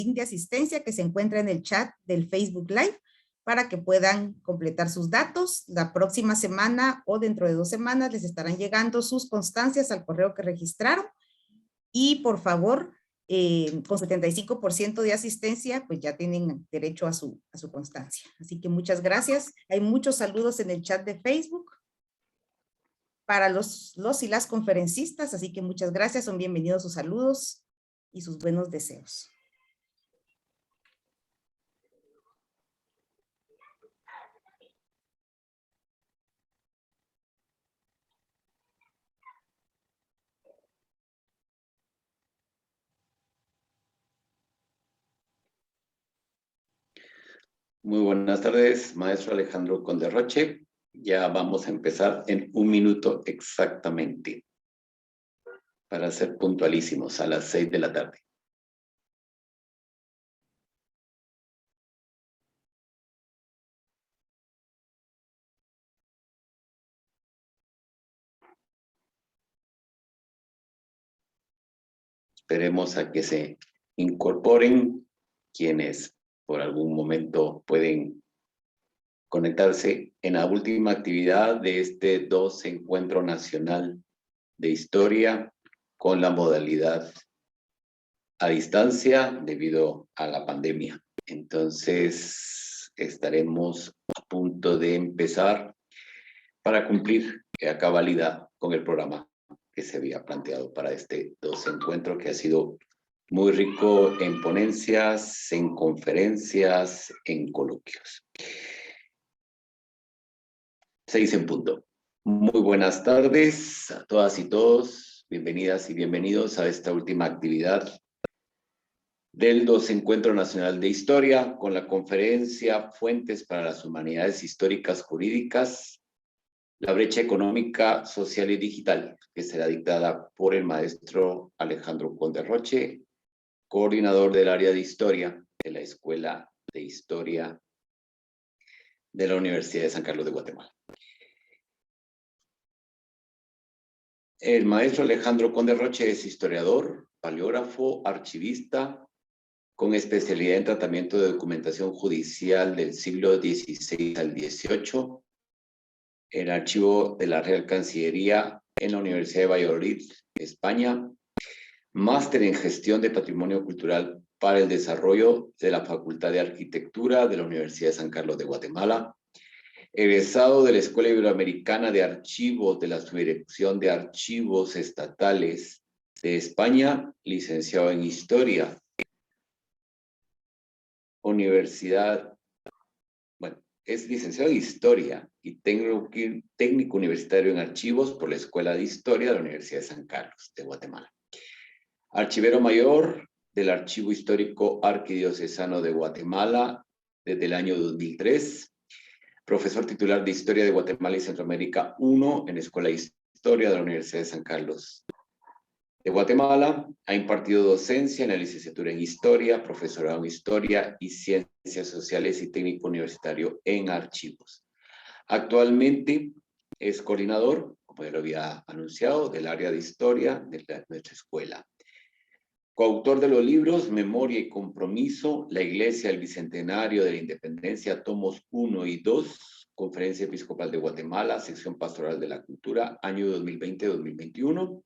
link de asistencia que se encuentra en el chat del Facebook Live para que puedan completar sus datos. La próxima semana o dentro de 2 semanas les estarán llegando sus constancias al correo que registraron. Y por favor, con 75% de asistencia, pues ya tienen derecho a su constancia. Así que muchas gracias. Hay muchos saludos en el chat de Facebook para los y las conferencistas, así que muchas gracias. Son bienvenidos sus saludos y sus buenos deseos. Muy buenas tardes, maestro Alejandro Conde-Roche. Ya vamos a empezar en 1 minuto exactamente, para ser puntualísimos, a las 6 de la tarde. Esperemos a que se incorporen quienes por algún momento pueden conectarse en la última actividad de este 2 Encuentro Nacional de Historia con la modalidad a distancia debido a la pandemia. Entonces estaremos a punto de empezar para cumplir a cabalidad con el programa que se había planteado para este 2 Encuentro, que ha sido muy rico en ponencias, en conferencias, en coloquios. 6 en punto. Muy buenas tardes a todas y todos. Bienvenidas y bienvenidos a esta última actividad del 2 Encuentro Nacional de Historia con la conferencia Fuentes para las Humanidades Históricas Jurídicas, la brecha económica, social y digital, que será dictada por el maestro Alejandro Conde-Roche, coordinador del área de Historia de la Escuela de Historia de la Universidad de San Carlos de Guatemala. El maestro Alejandro Conde-Roche es historiador, paleógrafo, archivista, con especialidad en tratamiento de documentación judicial del siglo XVI al XVIII, en el archivo de la Real Cancillería en la Universidad de Valladolid, España, máster en gestión de patrimonio cultural para el desarrollo de la Facultad de Arquitectura de la Universidad de San Carlos de Guatemala, egresado de la Escuela Iberoamericana de Archivos de la Subdirección de Archivos Estatales de España, licenciado en Historia, es licenciado en Historia y técnico universitario en Archivos por la Escuela de Historia de la Universidad de San Carlos de Guatemala. Archivero mayor del Archivo Histórico Arquidiocesano de Guatemala desde el año 2003. Profesor titular de Historia de Guatemala y Centroamérica I en la Escuela de Historia de la Universidad de San Carlos de Guatemala. Ha impartido docencia en la licenciatura en Historia, profesorado en Historia y Ciencias Sociales y técnico universitario en Archivos. Actualmente es coordinador, como ya lo había anunciado, del área de Historia de nuestra escuela. Coautor de los libros Memoria y Compromiso, La Iglesia del Bicentenario de la Independencia, tomos 1 y 2, Conferencia Episcopal de Guatemala, Sección Pastoral de la Cultura, año 2020-2021.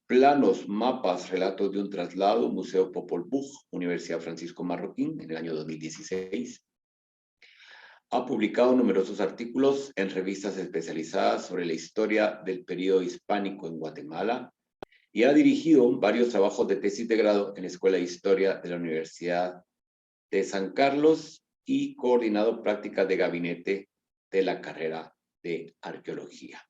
Planos, mapas, relatos de un traslado, Museo Popol Vuh, Universidad Francisco Marroquín, en el año 2016. Ha publicado numerosos artículos en revistas especializadas sobre la historia del período hispánico en Guatemala y ha dirigido varios trabajos de tesis de grado en la Escuela de Historia de la Universidad de San Carlos y coordinado prácticas de gabinete de la carrera de Arqueología.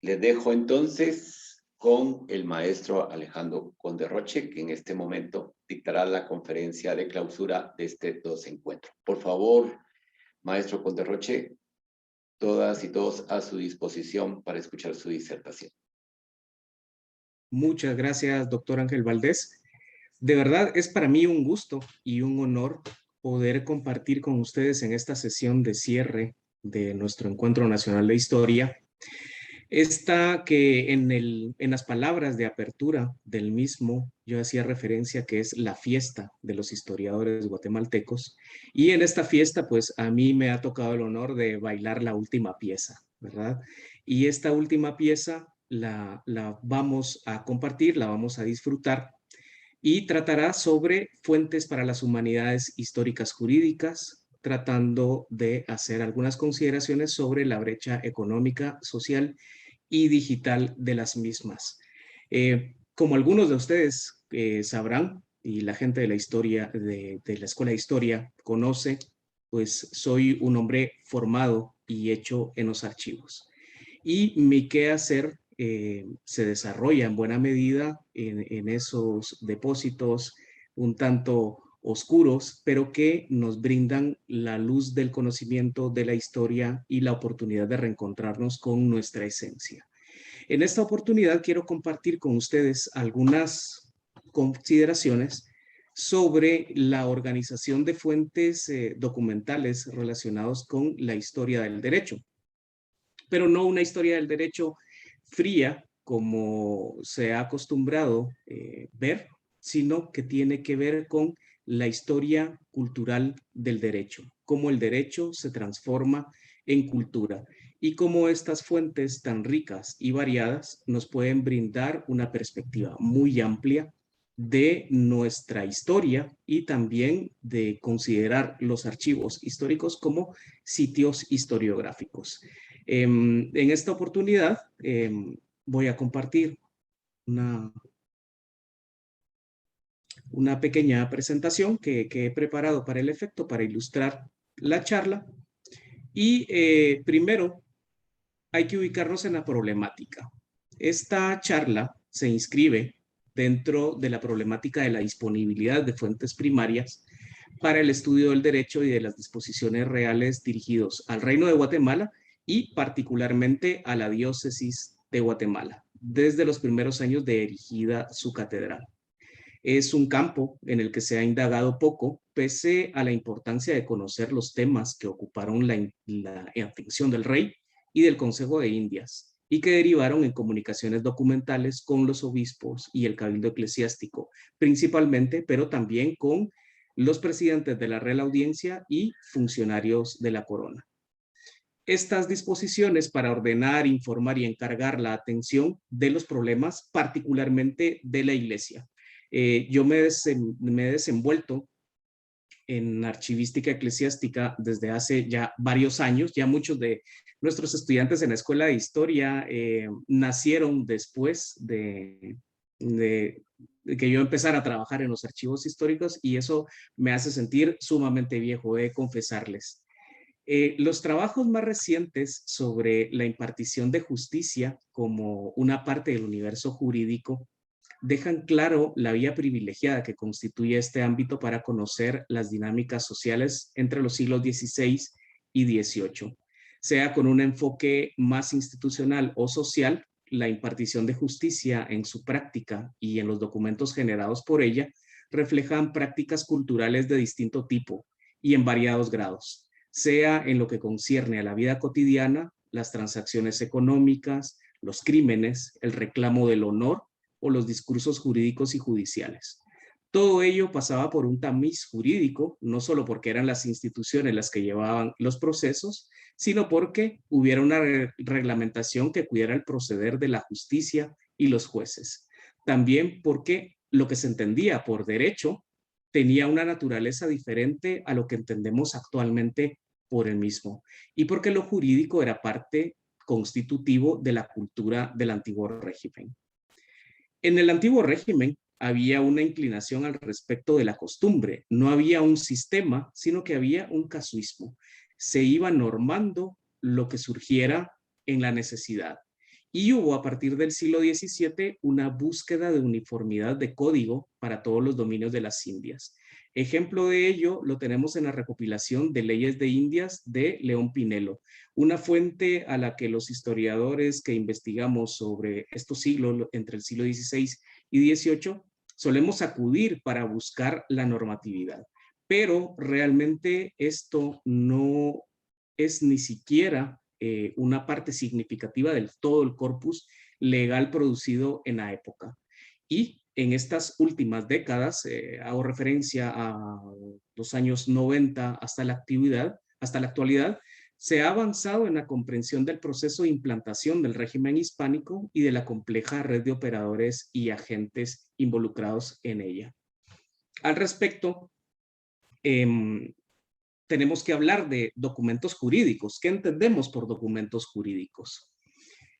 Les dejo entonces con el maestro Alejandro Conde-Roche, que en este momento dictará la conferencia de clausura de este 2 Encuentro. Por favor, maestro Conde-Roche, todas y todos a su disposición para escuchar su disertación. Muchas gracias, doctor Ángel Valdés. De verdad, es para mí un gusto y un honor poder compartir con ustedes en esta sesión de cierre de nuestro Encuentro Nacional de Historia Esta que en las palabras de apertura del mismo yo hacía referencia que es la fiesta de los historiadores guatemaltecos, y en esta fiesta pues a mí me ha tocado el honor de bailar la última pieza, ¿verdad? Y esta última pieza la vamos a compartir, la vamos a disfrutar y tratará sobre fuentes para las humanidades históricas jurídicas, tratando de hacer algunas consideraciones sobre la brecha económica, social y digital de las mismas. Como algunos de ustedes sabrán, y la gente de la historia, de la Escuela de Historia conoce, pues soy un hombre formado y hecho en los archivos. Y mi quehacer se desarrolla en buena medida en esos depósitos un tanto oscuros, pero que nos brindan la luz del conocimiento de la historia y la oportunidad de reencontrarnos con nuestra esencia. En esta oportunidad quiero compartir con ustedes algunas consideraciones sobre la organización de fuentes documentales relacionados con la historia del derecho, pero no una historia del derecho fría como se ha acostumbrado ver, sino que tiene que ver con la historia cultural del derecho, cómo el derecho se transforma en cultura y cómo estas fuentes tan ricas y variadas nos pueden brindar una perspectiva muy amplia de nuestra historia y también de considerar los archivos históricos como sitios historiográficos. En esta oportunidad voy a compartir una, una pequeña presentación que he preparado para el efecto, para ilustrar la charla. Y primero hay que ubicarnos en la problemática. Esta charla se inscribe dentro de la problemática de la disponibilidad de fuentes primarias para el estudio del derecho y de las disposiciones reales dirigidos al Reino de Guatemala y particularmente a la diócesis de Guatemala, desde los primeros años de erigida su catedral. Es un campo en el que se ha indagado poco, pese a la importancia de conocer los temas que ocuparon la atención del rey y del Consejo de Indias, y que derivaron en comunicaciones documentales con los obispos y el cabildo eclesiástico, principalmente, pero también con los presidentes de la Real Audiencia y funcionarios de la corona. Estas disposiciones para ordenar, informar y encargar la atención de los problemas, particularmente de la Iglesia. Yo me he desenvuelto en archivística eclesiástica desde hace ya varios años. Ya muchos de nuestros estudiantes en la Escuela de Historia nacieron después de que yo empezara a trabajar en los archivos históricos, y eso me hace sentir sumamente viejo, he de confesarles. Los trabajos más recientes sobre la impartición de justicia como una parte del universo jurídico dejan claro la vía privilegiada que constituye este ámbito para conocer las dinámicas sociales entre los siglos XVI y XVIII. Sea con un enfoque más institucional o social, la impartición de justicia en su práctica y en los documentos generados por ella reflejan prácticas culturales de distinto tipo y en variados grados, sea en lo que concierne a la vida cotidiana, las transacciones económicas, los crímenes, el reclamo del honor o los discursos jurídicos y judiciales. Todo ello pasaba por un tamiz jurídico, no solo porque eran las instituciones las que llevaban los procesos, sino porque hubiera una reglamentación que cuidara el proceder de la justicia y los jueces. También porque lo que se entendía por derecho tenía una naturaleza diferente a lo que entendemos actualmente por el mismo, y porque lo jurídico era parte constitutivo de la cultura del antiguo régimen. En el antiguo régimen había una inclinación al respecto de la costumbre. No había un sistema, sino que había un casuismo. Se iba normando lo que surgiera en la necesidad. Y hubo a partir del siglo XVII una búsqueda de uniformidad de código para todos los dominios de las Indias. Ejemplo de ello lo tenemos en la recopilación de leyes de Indias de León Pinelo, una fuente a la que los historiadores que investigamos sobre estos siglos, entre el siglo XVI y XVIII, solemos acudir para buscar la normatividad. Pero realmente esto no es ni siquiera una parte significativa del todo el corpus legal producido en la época. Y en estas últimas décadas, hago referencia a los años 90 hasta la actualidad, se ha avanzado en la comprensión del proceso de implantación del régimen hispánico y de la compleja red de operadores y agentes involucrados en ella. Al respecto, tenemos que hablar de documentos jurídicos. ¿Qué entendemos por documentos jurídicos?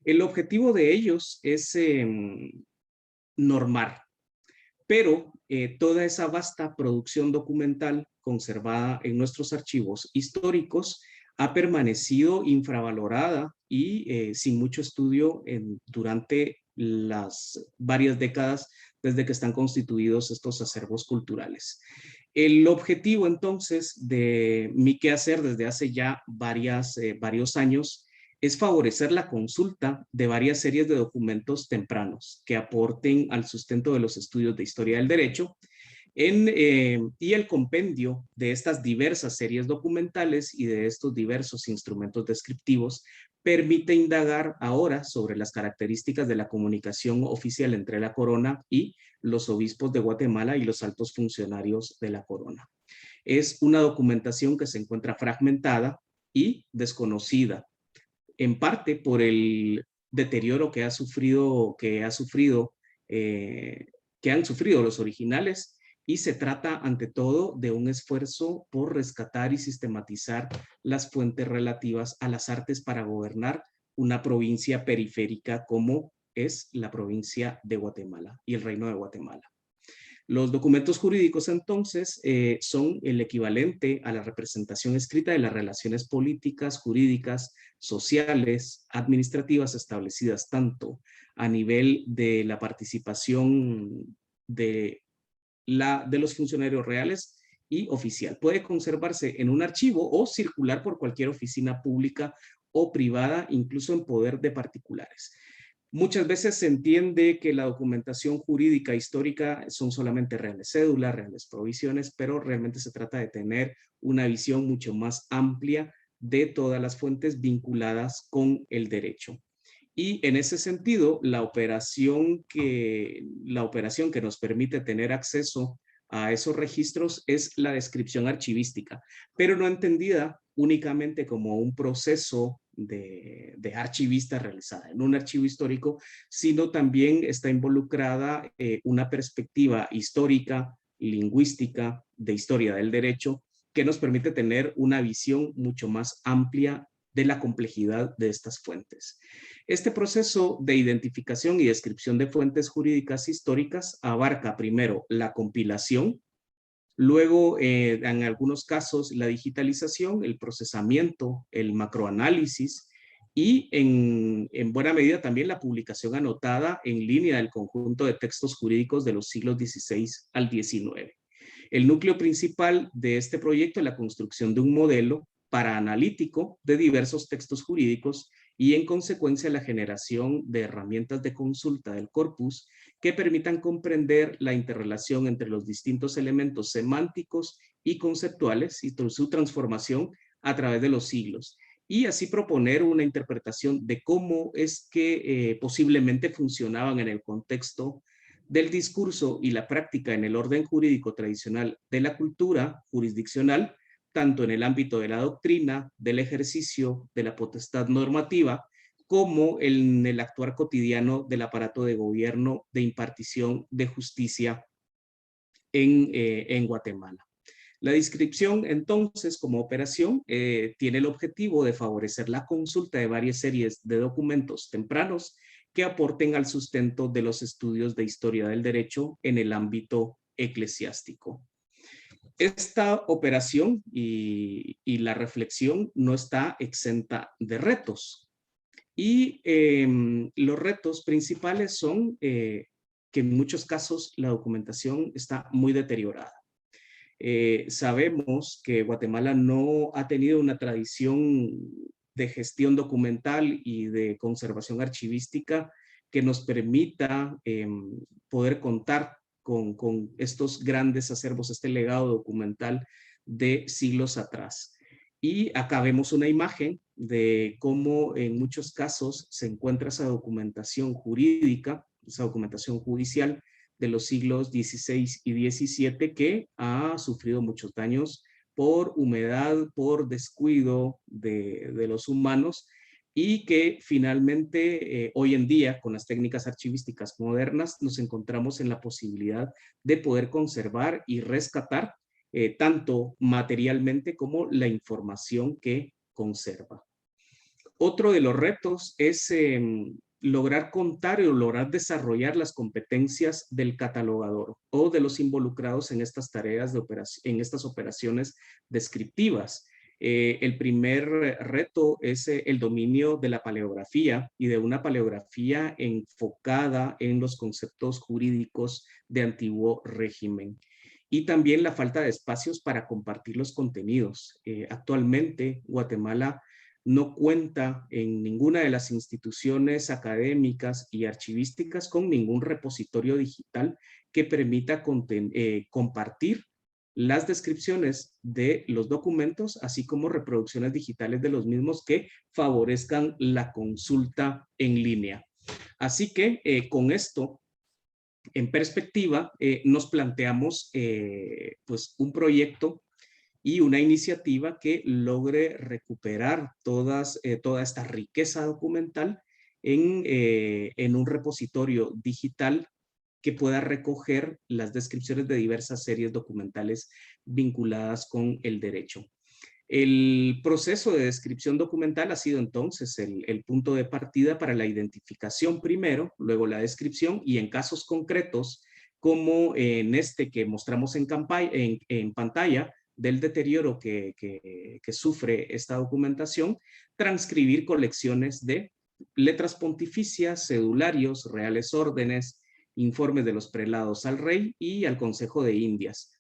El objetivo de ellos es normar, pero toda esa vasta producción documental conservada en nuestros archivos históricos ha permanecido infravalorada y sin mucho estudio durante las varias décadas desde que están constituidos estos acervos culturales. El objetivo entonces de mi quehacer desde hace ya varios años es favorecer la consulta de varias series de documentos tempranos que aporten al sustento de los estudios de historia del derecho y el compendio de estas diversas series documentales y de estos diversos instrumentos descriptivos permite indagar ahora sobre las características de la comunicación oficial entre la corona y los obispos de Guatemala y los altos funcionarios de la corona. Es una documentación que se encuentra fragmentada y desconocida, en parte por el deterioro que han sufrido los originales, y se trata ante todo de un esfuerzo por rescatar y sistematizar las fuentes relativas a las artes para gobernar una provincia periférica como es la provincia de Guatemala y el Reino de Guatemala. Los documentos jurídicos, entonces, son el equivalente a la representación escrita de las relaciones políticas, jurídicas, sociales, administrativas establecidas tanto a nivel de la participación de los funcionarios reales y oficial. Puede conservarse en un archivo o circular por cualquier oficina pública o privada, incluso en poder de particulares. Muchas veces se entiende que la documentación jurídica histórica son solamente reales cédulas, reales provisiones, pero realmente se trata de tener una visión mucho más amplia de todas las fuentes vinculadas con el derecho. Y en ese sentido, la operación que nos permite tener acceso a esos registros es la descripción archivística, pero no entendida únicamente como un proceso de archivista realizada en un archivo histórico, sino también está involucrada una perspectiva histórica, lingüística, de historia del derecho, que nos permite tener una visión mucho más amplia de la complejidad de estas fuentes. Este proceso de identificación y descripción de fuentes jurídicas históricas abarca primero la compilación, luego en algunos casos la digitalización, el procesamiento, el macroanálisis y en buena medida también la publicación anotada en línea del conjunto de textos jurídicos de los siglos XVI al XIX. El núcleo principal de este proyecto es la construcción de un modelo paraanalítico de diversos textos jurídicos y en consecuencia la generación de herramientas de consulta del corpus que permitan comprender la interrelación entre los distintos elementos semánticos y conceptuales y su transformación a través de los siglos, y así proponer una interpretación de cómo es que posiblemente funcionaban en el contexto del discurso y la práctica en el orden jurídico tradicional de la cultura jurisdiccional, tanto en el ámbito de la doctrina, del ejercicio de la potestad normativa, como en el actuar cotidiano del aparato de gobierno de impartición de justicia en Guatemala. La descripción, entonces, como operación, tiene el objetivo de favorecer la consulta de varias series de documentos tempranos que aporten al sustento de los estudios de historia del derecho en el ámbito eclesiástico. Esta operación y la reflexión no está exenta de retos. Y los retos principales son que en muchos casos la documentación está muy deteriorada. Sabemos que Guatemala no ha tenido una tradición de gestión documental y de conservación archivística que nos permita poder contar con estos grandes acervos, este legado documental de siglos atrás. Y acá vemos una imagen de cómo en muchos casos se encuentra esa documentación jurídica, esa documentación judicial de los siglos XVI y XVII que ha sufrido muchos daños por humedad, por descuido de los humanos, y que finalmente hoy en día con las técnicas archivísticas modernas nos encontramos en la posibilidad de poder conservar y rescatar tanto materialmente como la información que conserva. Otro de los retos es lograr contar o lograr desarrollar las competencias del catalogador o de los involucrados en estas tareas de en estas operaciones descriptivas. El primer reto es el dominio de la paleografía y de una paleografía enfocada en los conceptos jurídicos de antiguo régimen. Y también la falta de espacios para compartir los contenidos. Actualmente, Guatemala no cuenta en ninguna de las instituciones académicas y archivísticas con ningún repositorio digital que permita compartir las descripciones de los documentos, así como reproducciones digitales de los mismos que favorezcan la consulta en línea. Así que con esto en perspectiva, nos planteamos pues un proyecto y una iniciativa que logre recuperar toda esta riqueza documental en un repositorio digital que pueda recoger las descripciones de diversas series documentales vinculadas con el derecho. El proceso de descripción documental ha sido entonces el punto de partida para la identificación primero, luego la descripción y en casos concretos, como en este que mostramos en pantalla, del deterioro que sufre esta documentación, transcribir colecciones de letras pontificias, cedularios, reales órdenes, informes de los prelados al rey y al Consejo de Indias.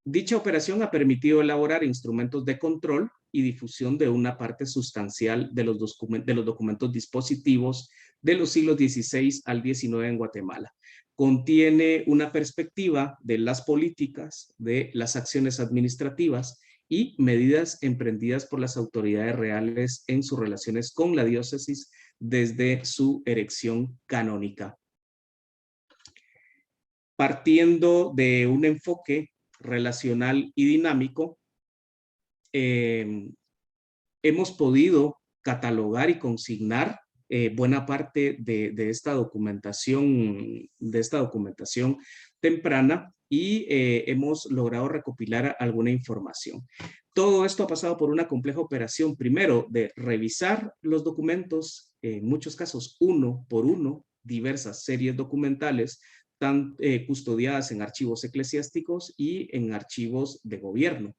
Dicha operación ha permitido elaborar instrumentos de control y difusión de una parte sustancial de los documentos dispositivos de los siglos XVI al XIX en Guatemala. Contiene una perspectiva de las políticas, de las acciones administrativas y medidas emprendidas por las autoridades reales en sus relaciones con la diócesis desde su erección canónica. Partiendo de un enfoque relacional y dinámico, hemos podido catalogar y consignar buena parte de esta documentación temprana y hemos logrado recopilar alguna información. Todo esto ha pasado por una compleja operación, primero de revisar los documentos, en muchos casos uno por uno, diversas series documentales, están custodiadas en archivos eclesiásticos y en archivos de gobierno.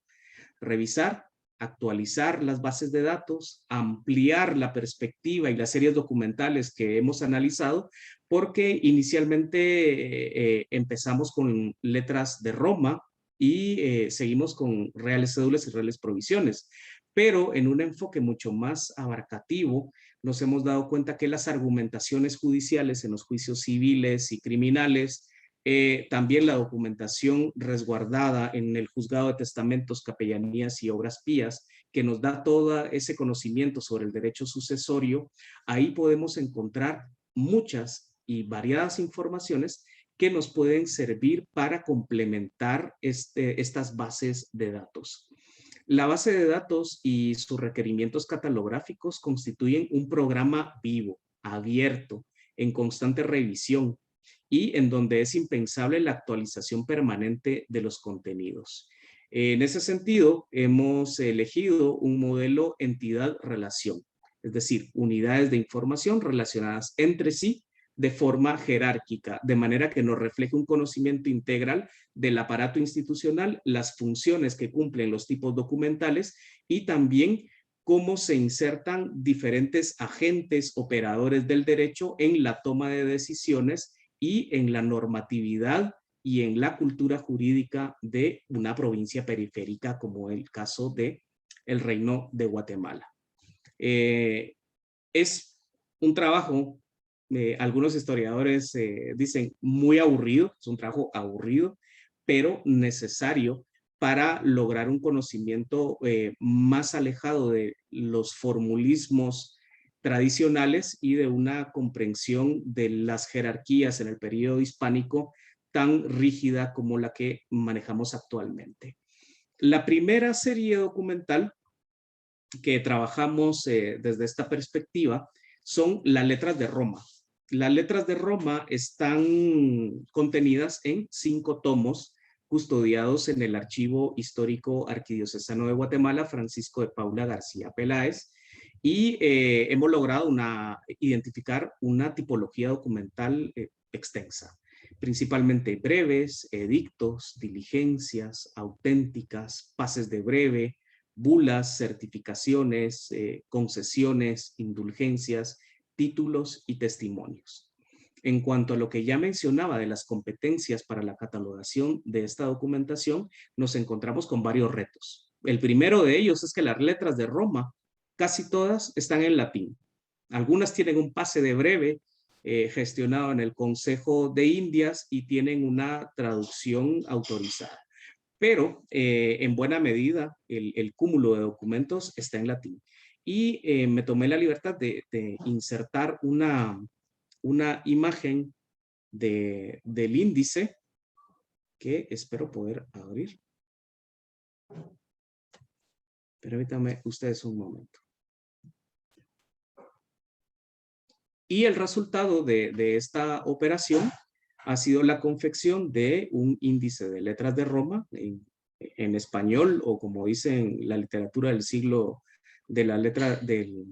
Revisar, actualizar las bases de datos, ampliar la perspectiva y las series documentales que hemos analizado, porque inicialmente empezamos con letras de Roma y seguimos con reales cédulas y reales provisiones. Pero en un enfoque mucho más abarcativo, nos hemos dado cuenta que las argumentaciones judiciales en los juicios civiles y criminales, también la documentación resguardada en el juzgado de testamentos, capellanías y obras pías, que nos da todo ese conocimiento sobre el derecho sucesorio, ahí podemos encontrar muchas y variadas informaciones que nos pueden servir para complementar estas bases de datos. La base de datos y sus requerimientos catalográficos constituyen un programa vivo, abierto, en constante revisión y en donde es impensable la actualización permanente de los contenidos. En ese sentido, hemos elegido un modelo entidad-relación, es decir, unidades de información relacionadas entre sí de forma jerárquica, de manera que nos refleje un conocimiento integral del aparato institucional, las funciones que cumplen los tipos documentales y también cómo se insertan diferentes agentes operadores del derecho en la toma de decisiones y en la normatividad y en la cultura jurídica de una provincia periférica como el caso de el Reino de Guatemala. Es un trabajo, algunos historiadores dicen muy aburrido, es un trabajo aburrido, pero necesario para lograr un conocimiento más alejado de los formulismos tradicionales y de una comprensión de las jerarquías en el periodo hispánico tan rígida como la que manejamos actualmente. La primera serie documental que trabajamos desde esta perspectiva son las letras de Roma. Las letras de Roma están contenidas en 5 tomos custodiados en el Archivo Histórico Arquidiocesano de Guatemala, Francisco de Paula García Peláez, y hemos logrado identificar una tipología documental extensa, principalmente breves, edictos, diligencias, auténticas, pases de breve, bulas, certificaciones, concesiones, indulgencias, títulos y testimonios. En cuanto a lo que ya mencionaba de las competencias para la catalogación de esta documentación, nos encontramos con varios retos. El primero de ellos es que las letras de Roma, casi todas están en latín. Algunas tienen un pase de breve gestionado en el Consejo de Indias y tienen una traducción autorizada. Pero en buena medida el cúmulo de documentos está en latín. Y me tomé la libertad de insertar una imagen del índice que espero poder abrir. Permítanme ustedes un momento. Y el resultado de esta operación ha sido la confección de un índice de letras de Roma en español, o como dicen la literatura del siglo de la letra de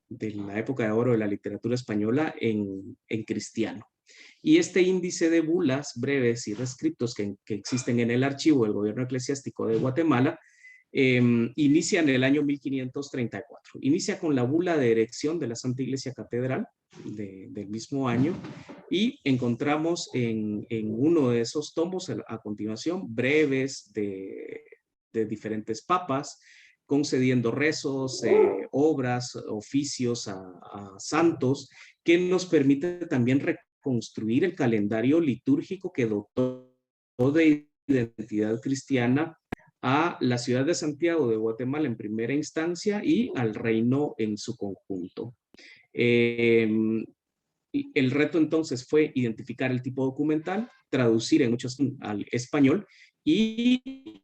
la época de oro de la literatura española, en cristiano. Y este índice de bulas breves y rescriptos que existen en el archivo del gobierno eclesiástico de Guatemala inicia en el año 1534. Inicia con la bula de erección de la Santa Iglesia Catedral del mismo año, y encontramos en uno de esos tomos a continuación breves de diferentes papas, concediendo rezos, obras, oficios a santos, que nos permite también reconstruir el calendario litúrgico que dotó de identidad cristiana a la ciudad de Santiago de Guatemala en primera instancia y al reino en su conjunto. El reto entonces fue identificar el tipo documental, traducir en muchos al español y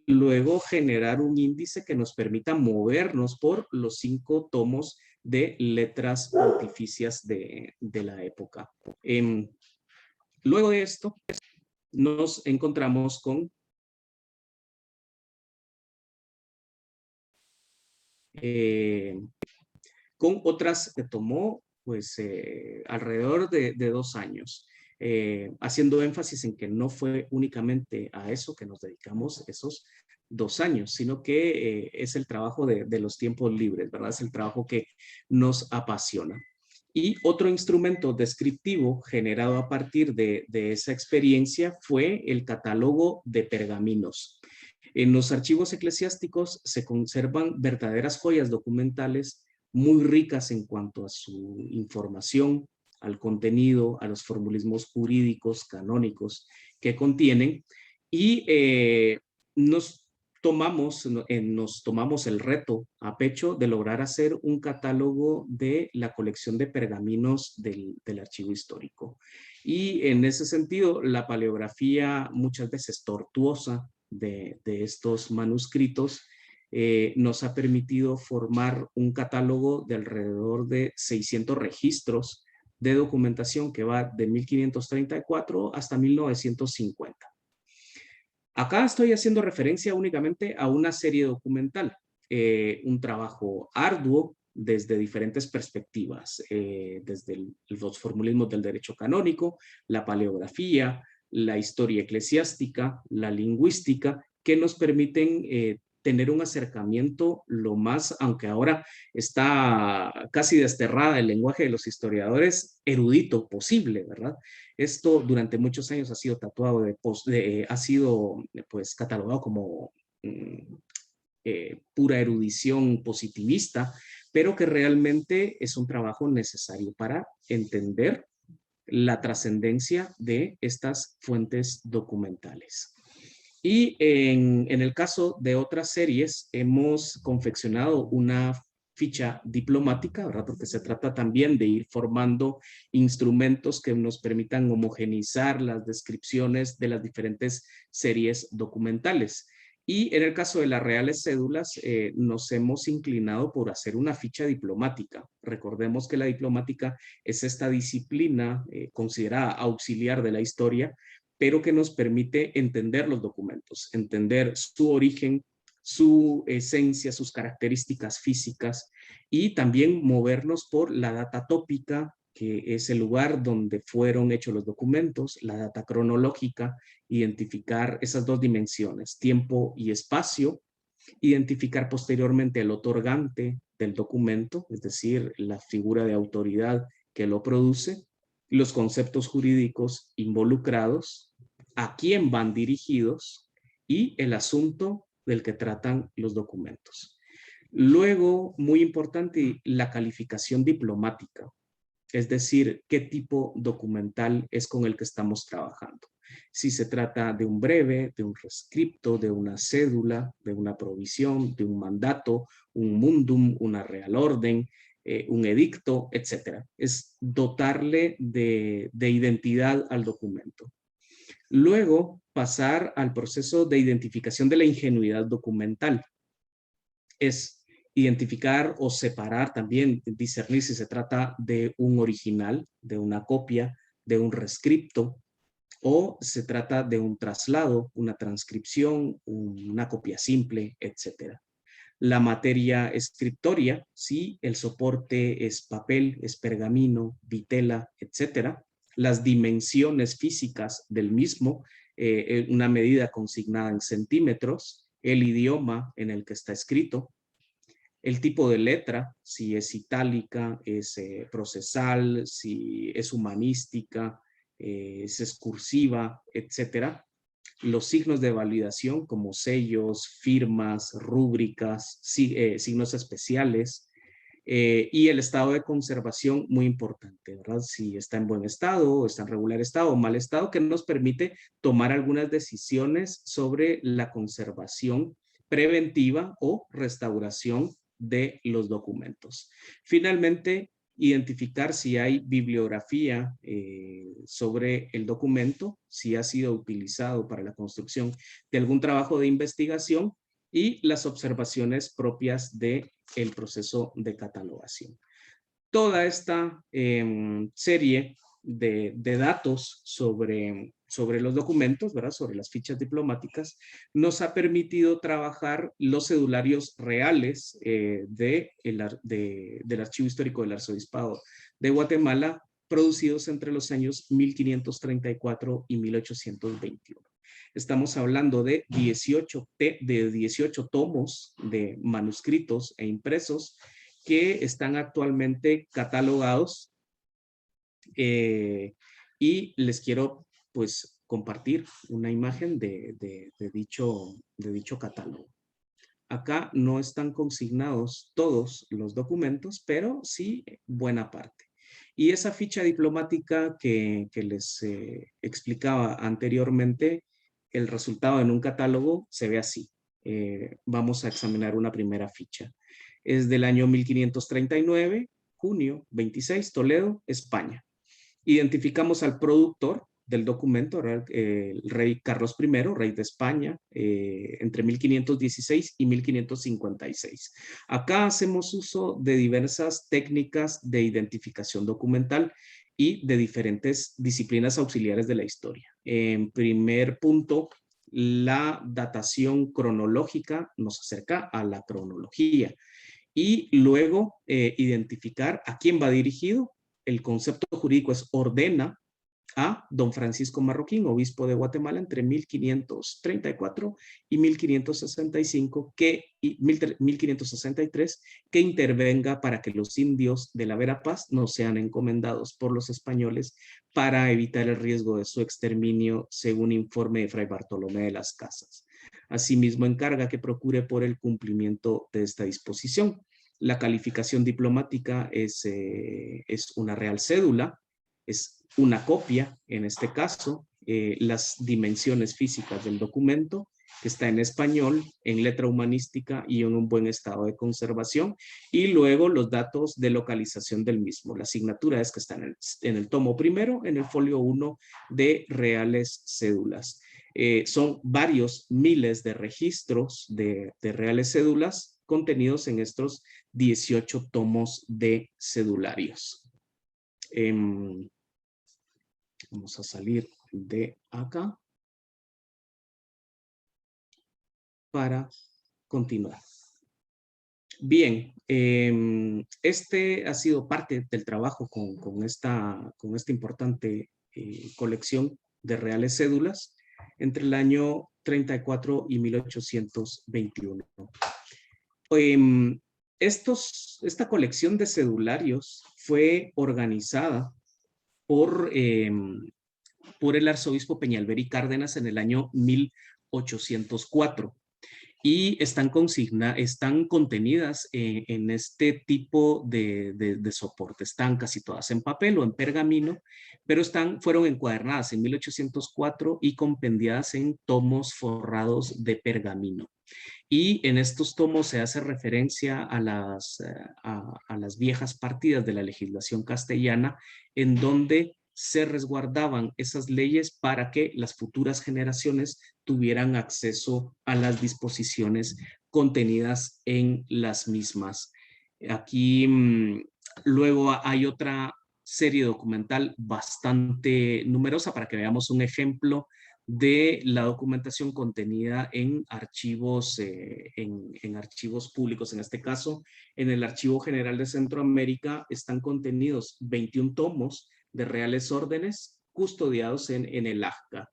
luego generar un índice que nos permita movernos por los 5 tomos de letras pontificias de la época. Luego de esto nos encontramos con otras que tomó pues alrededor de 2 años, haciendo énfasis en que no fue únicamente a eso que nos dedicamos esos 2 años, sino que es el trabajo de los tiempos libres, ¿verdad? Es el trabajo que nos apasiona. Y otro instrumento descriptivo generado a partir de esa experiencia fue el catálogo de pergaminos. En los archivos eclesiásticos se conservan verdaderas joyas documentales muy ricas en cuanto a su información, al contenido, a los formulismos jurídicos, canónicos que contienen, y nos tomamos el reto a pecho de lograr hacer un catálogo de la colección de pergaminos del archivo histórico. Y en ese sentido, la paleografía muchas veces tortuosa de estos manuscritos nos ha permitido formar un catálogo de alrededor de 600 registros de documentación que va de 1534 hasta 1950. Acá estoy haciendo referencia únicamente a una serie documental, un trabajo arduo desde diferentes perspectivas, desde los formulismos del derecho canónico, la paleografía, la historia eclesiástica, la lingüística, que nos permiten tener un acercamiento lo más, aunque ahora está casi desterrada el lenguaje de los historiadores, erudito posible, ¿verdad? Esto durante muchos años ha sido tatuado ha sido pues catalogado como pura erudición positivista, pero que realmente es un trabajo necesario para entender la trascendencia de estas fuentes documentales. Y en el caso de otras series, hemos confeccionado una ficha diplomática, ¿verdad? Porque se trata también de ir formando instrumentos que nos permitan homogeneizar las descripciones de las diferentes series documentales. Y en el caso de las reales cédulas, nos hemos inclinado por hacer una ficha diplomática. Recordemos que la diplomática es esta disciplina considerada auxiliar de la historia, pero que nos permite entender los documentos, entender su origen, su esencia, sus características físicas y también movernos por la data tópica, que es el lugar donde fueron hechos los documentos, la data cronológica, identificar esas dos dimensiones, tiempo y espacio, identificar posteriormente el otorgante del documento, es decir, la figura de autoridad que lo produce, los conceptos jurídicos involucrados, a quién van dirigidos y el asunto del que tratan los documentos. Luego, muy importante, la calificación diplomática, es decir, qué tipo documental es con el que estamos trabajando. Si se trata de un breve, de un rescripto, de una cédula, de una provisión, de un mandato, un mundum, una real orden, un edicto, etc. Es dotarle de identidad al documento. Luego, pasar al proceso de identificación de la ingenuidad documental. Es identificar o separar también, discernir si se trata de un original, de una copia, de un rescripto, o se trata de un traslado, una transcripción, una copia simple, etc. La materia escritoria, si el soporte es papel, es pergamino, vitela, etc. Las dimensiones físicas del mismo, una medida consignada en centímetros, el idioma en el que está escrito, el tipo de letra, si es itálica, es procesal, si es humanística, es cursiva, etcétera. Los signos de validación como sellos, firmas, rúbricas, signos especiales, y el estado de conservación, muy importante, ¿verdad? Si está en buen estado, está en regular estado o mal estado, que nos permite tomar algunas decisiones sobre la conservación preventiva o restauración de los documentos. Finalmente, identificar si hay bibliografía sobre el documento, si ha sido utilizado para la construcción de algún trabajo de investigación y las observaciones propias del proceso de catalogación. Toda esta serie de datos sobre los documentos, ¿verdad? Sobre las fichas diplomáticas, nos ha permitido trabajar los cedularios reales del Archivo Histórico del Arzobispado de Guatemala, producidos entre los años 1534 y 1821. Estamos hablando de 18 tomos de manuscritos e impresos que están actualmente catalogados, y les quiero pues compartir una imagen de dicho catálogo. Acá no están consignados todos los documentos, pero sí buena parte. Y esa ficha diplomática que les explicaba anteriormente, el resultado en un catálogo se ve así. Vamos a examinar una primera ficha. Es del año 1539, junio 26, Toledo, España. Identificamos al productor del documento, el rey Carlos I, rey de España, entre 1516 y 1556. Acá hacemos uso de diversas técnicas de identificación documental y de diferentes disciplinas auxiliares de la historia. En primer punto, la datación cronológica nos acerca a la cronología y luego identificar a quién va dirigido. El concepto jurídico es ordena a don Francisco Marroquín, obispo de Guatemala, entre 1534 y 1563, que intervenga para que los indios de la Verapaz no sean encomendados por los españoles para evitar el riesgo de su exterminio, según informe de Fray Bartolomé de las Casas. Asimismo, encarga que procure por el cumplimiento de esta disposición. La calificación diplomática es una real cédula, es una copia, en este caso, las dimensiones físicas del documento, que está en español, en letra humanística y en un buen estado de conservación, y luego los datos de localización del mismo. La asignatura es que está en el tomo primero, en el folio 1 de reales cédulas. Son varios miles de registros de reales cédulas contenidos en estos 18 tomos de cedularios. Vamos a salir de acá para continuar. Bien, este ha sido parte del trabajo con esta importante colección de reales cédulas entre el año 34 y 1821. Esta colección de cedularios fue organizada por el arzobispo Peñalver Cárdenas en el año 1804 y están contenidas en este tipo de soporte. Están casi todas en papel o en pergamino, pero fueron encuadernadas en 1804 y compendiadas en tomos forrados de pergamino. Y en estos tomos se hace referencia a las viejas partidas de la legislación castellana, en donde se resguardaban esas leyes para que las futuras generaciones tuvieran acceso a las disposiciones contenidas en las mismas. Aquí luego hay otra serie documental bastante numerosa para que veamos un ejemplo de la documentación contenida en archivos, en archivos públicos. En este caso, en el Archivo General de Centroamérica están contenidos 21 tomos de reales órdenes custodiados en el AJCA.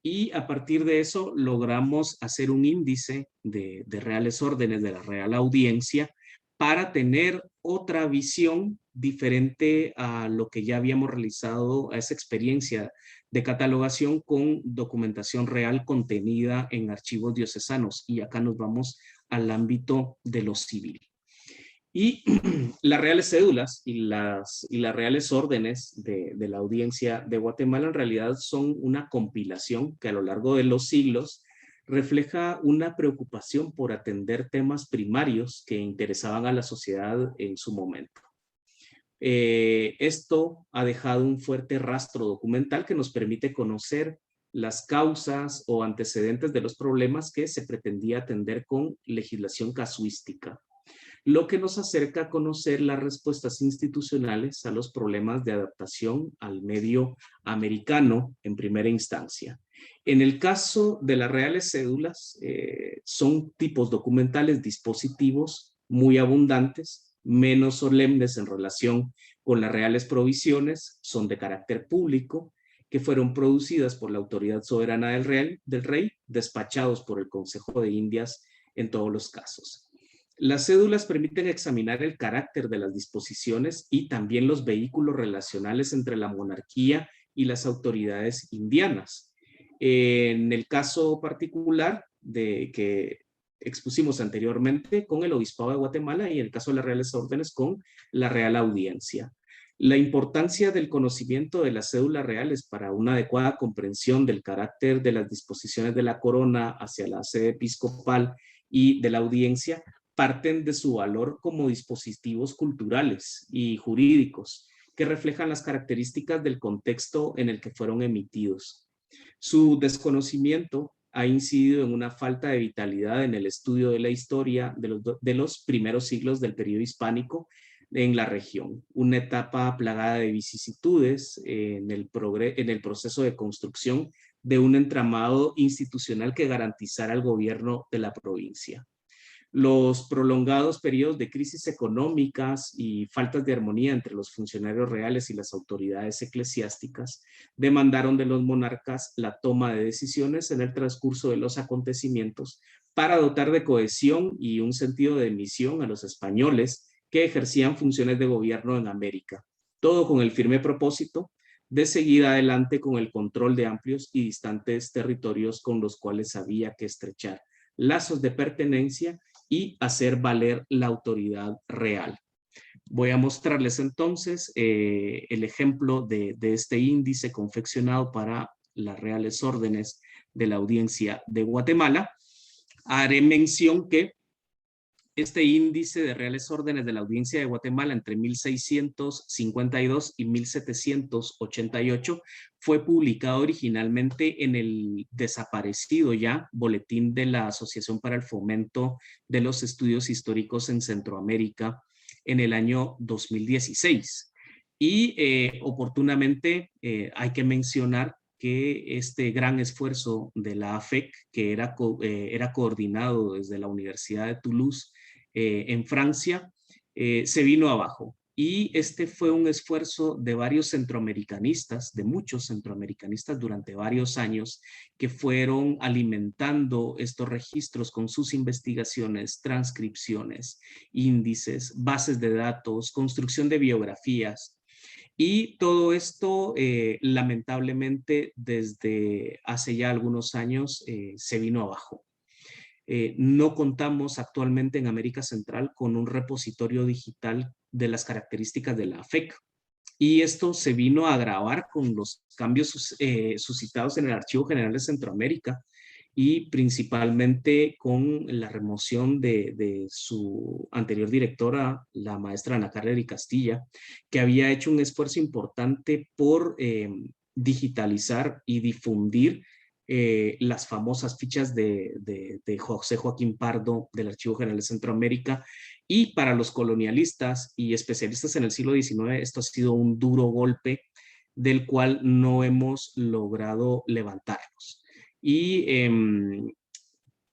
Y a partir de eso logramos hacer un índice de reales órdenes de la Real Audiencia para tener otra visión diferente a lo que ya habíamos realizado, a esa experiencia de catalogación con documentación real contenida en archivos diocesanos. Y acá nos vamos al ámbito de lo civil. Y las reales cédulas y las reales órdenes de la Audiencia de Guatemala en realidad son una compilación que a lo largo de los siglos refleja una preocupación por atender temas primarios que interesaban a la sociedad en su momento. Esto ha dejado un fuerte rastro documental que nos permite conocer las causas o antecedentes de los problemas que se pretendía atender con legislación casuística, lo que nos acerca a conocer las respuestas institucionales a los problemas de adaptación al medio americano en primera instancia. En el caso de las reales cédulas, son tipos documentales dispositivos muy abundantes, menos solemnes en relación con las reales provisiones, son de carácter público, que fueron producidas por la autoridad soberana del rey, despachados por el Consejo de Indias en todos los casos. Las cédulas permiten examinar el carácter de las disposiciones y también los vehículos relacionales entre la monarquía y las autoridades indianas. En el caso particular de que expusimos anteriormente con el Obispado de Guatemala y en el caso de las reales órdenes con la Real Audiencia. La importancia del conocimiento de las cédulas reales para una adecuada comprensión del carácter de las disposiciones de la corona hacia la sede episcopal y de la audiencia parten de su valor como dispositivos culturales y jurídicos que reflejan las características del contexto en el que fueron emitidos. Su desconocimiento ha incidido en una falta de vitalidad en el estudio de la historia de los primeros siglos del periodo hispánico en la región, una etapa plagada de vicisitudes en el proceso de construcción de un entramado institucional que garantizara el gobierno de la provincia. Los prolongados periodos de crisis económicas y faltas de armonía entre los funcionarios reales y las autoridades eclesiásticas demandaron de los monarcas la toma de decisiones en el transcurso de los acontecimientos para dotar de cohesión y un sentido de misión a los españoles que ejercían funciones de gobierno en América, todo con el firme propósito de seguir adelante con el control de amplios y distantes territorios con los cuales había que estrechar lazos de pertenencia y hacer valer la autoridad real. Voy a mostrarles entonces el ejemplo de este índice confeccionado para las reales órdenes de la Audiencia de Guatemala. Haré mención que este índice de reales órdenes de la Audiencia de Guatemala entre 1652 y 1788 fue publicado originalmente en el desaparecido ya Boletín de la Asociación para el Fomento de los Estudios Históricos en Centroamérica en el año 2016. Y oportunamente hay que mencionar que este gran esfuerzo de la AFEC, que era coordinado desde la Universidad de Toulouse en Francia, se vino abajo. Y este fue un esfuerzo de varios centroamericanistas, de muchos centroamericanistas durante varios años, que fueron alimentando estos registros con sus investigaciones, transcripciones, índices, bases de datos, construcción de biografías. Y todo esto, lamentablemente, desde hace ya algunos años se vino abajo. No contamos actualmente en América Central con un repositorio digital de las características de la AFEC. Y esto se vino a agravar con los cambios suscitados en el Archivo General de Centroamérica y principalmente con la remoción de su anterior directora, la maestra Ana Carla Eri Castilla, que había hecho un esfuerzo importante por digitalizar y difundir las famosas fichas de José Joaquín Pardo del Archivo General de Centroamérica. Y para los colonialistas y especialistas en el siglo XIX, esto ha sido un duro golpe del cual no hemos logrado levantarnos. Y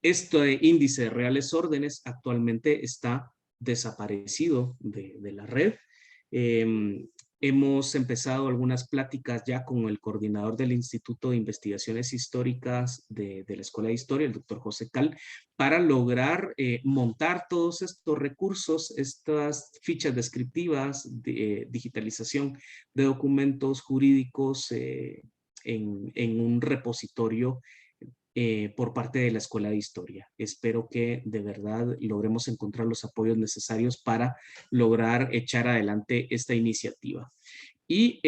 este índice de reales órdenes actualmente está desaparecido de la red. Hemos empezado algunas pláticas ya con el coordinador del Instituto de Investigaciones Históricas de la Escuela de Historia, el doctor José Cal, para lograr montar todos estos recursos, estas fichas descriptivas de digitalización de documentos jurídicos en un repositorio por parte de la Escuela de Historia. Espero que de verdad logremos encontrar los apoyos necesarios para lograr echar adelante esta iniciativa. Y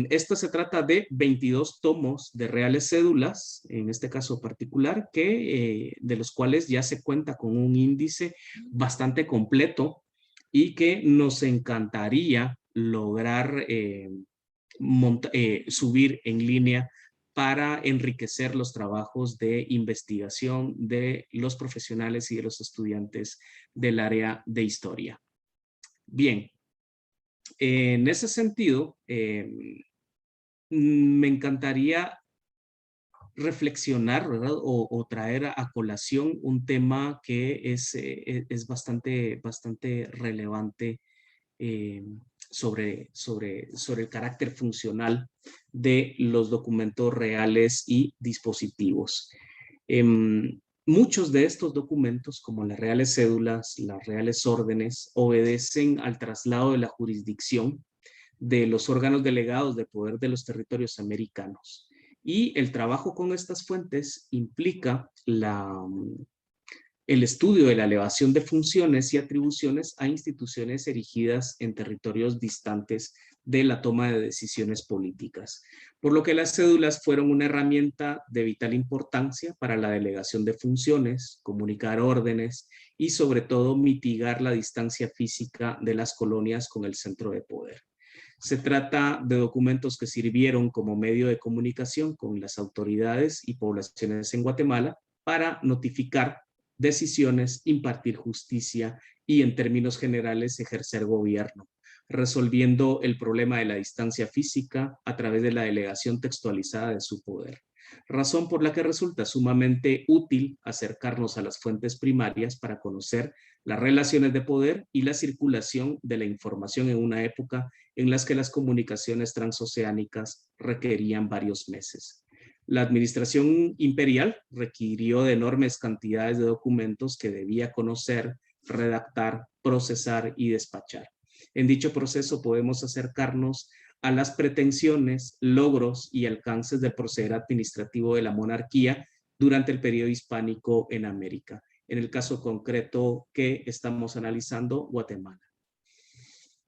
esto se trata de 22 tomos de reales cédulas, en este caso particular, de los cuales ya se cuenta con un índice bastante completo y que nos encantaría lograr subir en línea para enriquecer los trabajos de investigación de los profesionales y de los estudiantes del área de historia. Bien, en ese sentido, me encantaría reflexionar, ¿verdad? O traer a colación un tema que es bastante relevante sobre el carácter funcional de los documentos reales y dispositivos. Muchos de estos documentos, como las reales cédulas, las reales órdenes, obedecen al traslado de la jurisdicción de los órganos delegados de poder de los territorios americanos. Y el trabajo con estas fuentes implica el estudio de la elevación de funciones y atribuciones a instituciones erigidas en territorios distantes de la toma de decisiones políticas, por lo que las cédulas fueron una herramienta de vital importancia para la delegación de funciones, comunicar órdenes y sobre todo mitigar la distancia física de las colonias con el centro de poder. Se trata de documentos que sirvieron como medio de comunicación con las autoridades y poblaciones en Guatemala para notificar decisiones, impartir justicia y, en términos generales, ejercer gobierno, resolviendo el problema de la distancia física a través de la delegación textualizada de su poder. Razón por la que resulta sumamente útil acercarnos a las fuentes primarias para conocer las relaciones de poder y la circulación de la información en una época en la que las comunicaciones transoceánicas requerían varios meses. La administración imperial requirió de enormes cantidades de documentos que debía conocer, redactar, procesar y despachar. En dicho proceso podemos acercarnos a las pretensiones, logros y alcances del proceder administrativo de la monarquía durante el periodo hispánico en América, en el caso concreto que estamos analizando, Guatemala.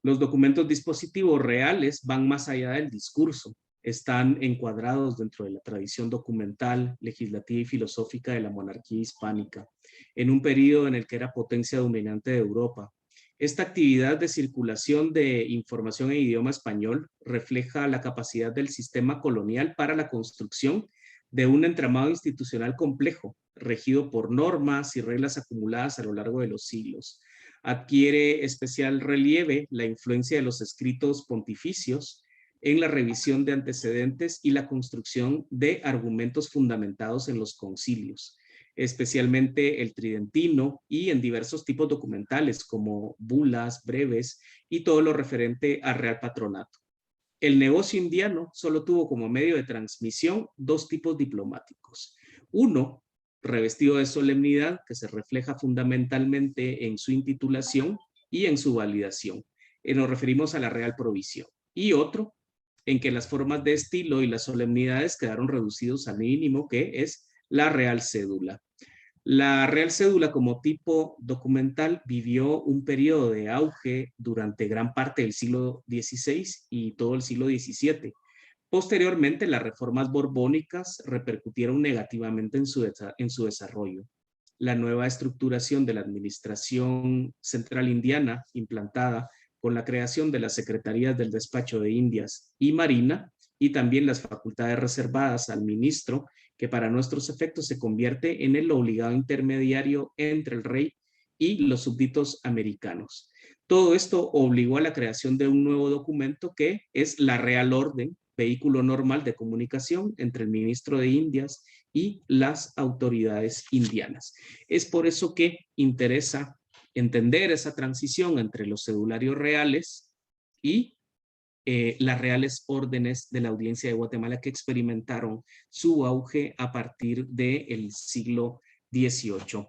Los documentos dispositivos reales van más allá del discurso están encuadrados dentro de la tradición documental, legislativa y filosófica de la monarquía hispánica, en un periodo en el que era potencia dominante de Europa. Esta actividad de circulación de información en idioma español refleja la capacidad del sistema colonial para la construcción de un entramado institucional complejo, regido por normas y reglas acumuladas a lo largo de los siglos. Adquiere especial relieve la influencia de los escritos pontificios en la revisión de antecedentes y la construcción de argumentos fundamentados en los concilios, especialmente el tridentino y en diversos tipos documentales como bulas, breves y todo lo referente al Real Patronato. El negocio indiano solo tuvo como medio de transmisión dos tipos diplomáticos. Uno, revestido de solemnidad, que se refleja fundamentalmente en su intitulación y en su validación. Nos referimos a la Real Provisión. Y otro, en que las formas de estilo y las solemnidades quedaron reducidos al mínimo, que es la Real Cédula. La Real Cédula como tipo documental vivió un periodo de auge durante gran parte del siglo XVI y todo el siglo XVII. Posteriormente, las reformas borbónicas repercutieron negativamente en su desarrollo. La nueva estructuración de la administración central indiana, implantada con la creación de las Secretarías del Despacho de Indias y Marina, y también las facultades reservadas al ministro, que para nuestros efectos se convierte en el obligado intermediario entre el rey y los súbditos americanos. Todo esto obligó a la creación de un nuevo documento que es la Real Orden, vehículo normal de comunicación entre el ministro de Indias y las autoridades indianas. Es por eso que interesa entender esa transición entre los cedularios reales y las reales órdenes de la Audiencia de Guatemala, que experimentaron su auge a partir del siglo XVIII.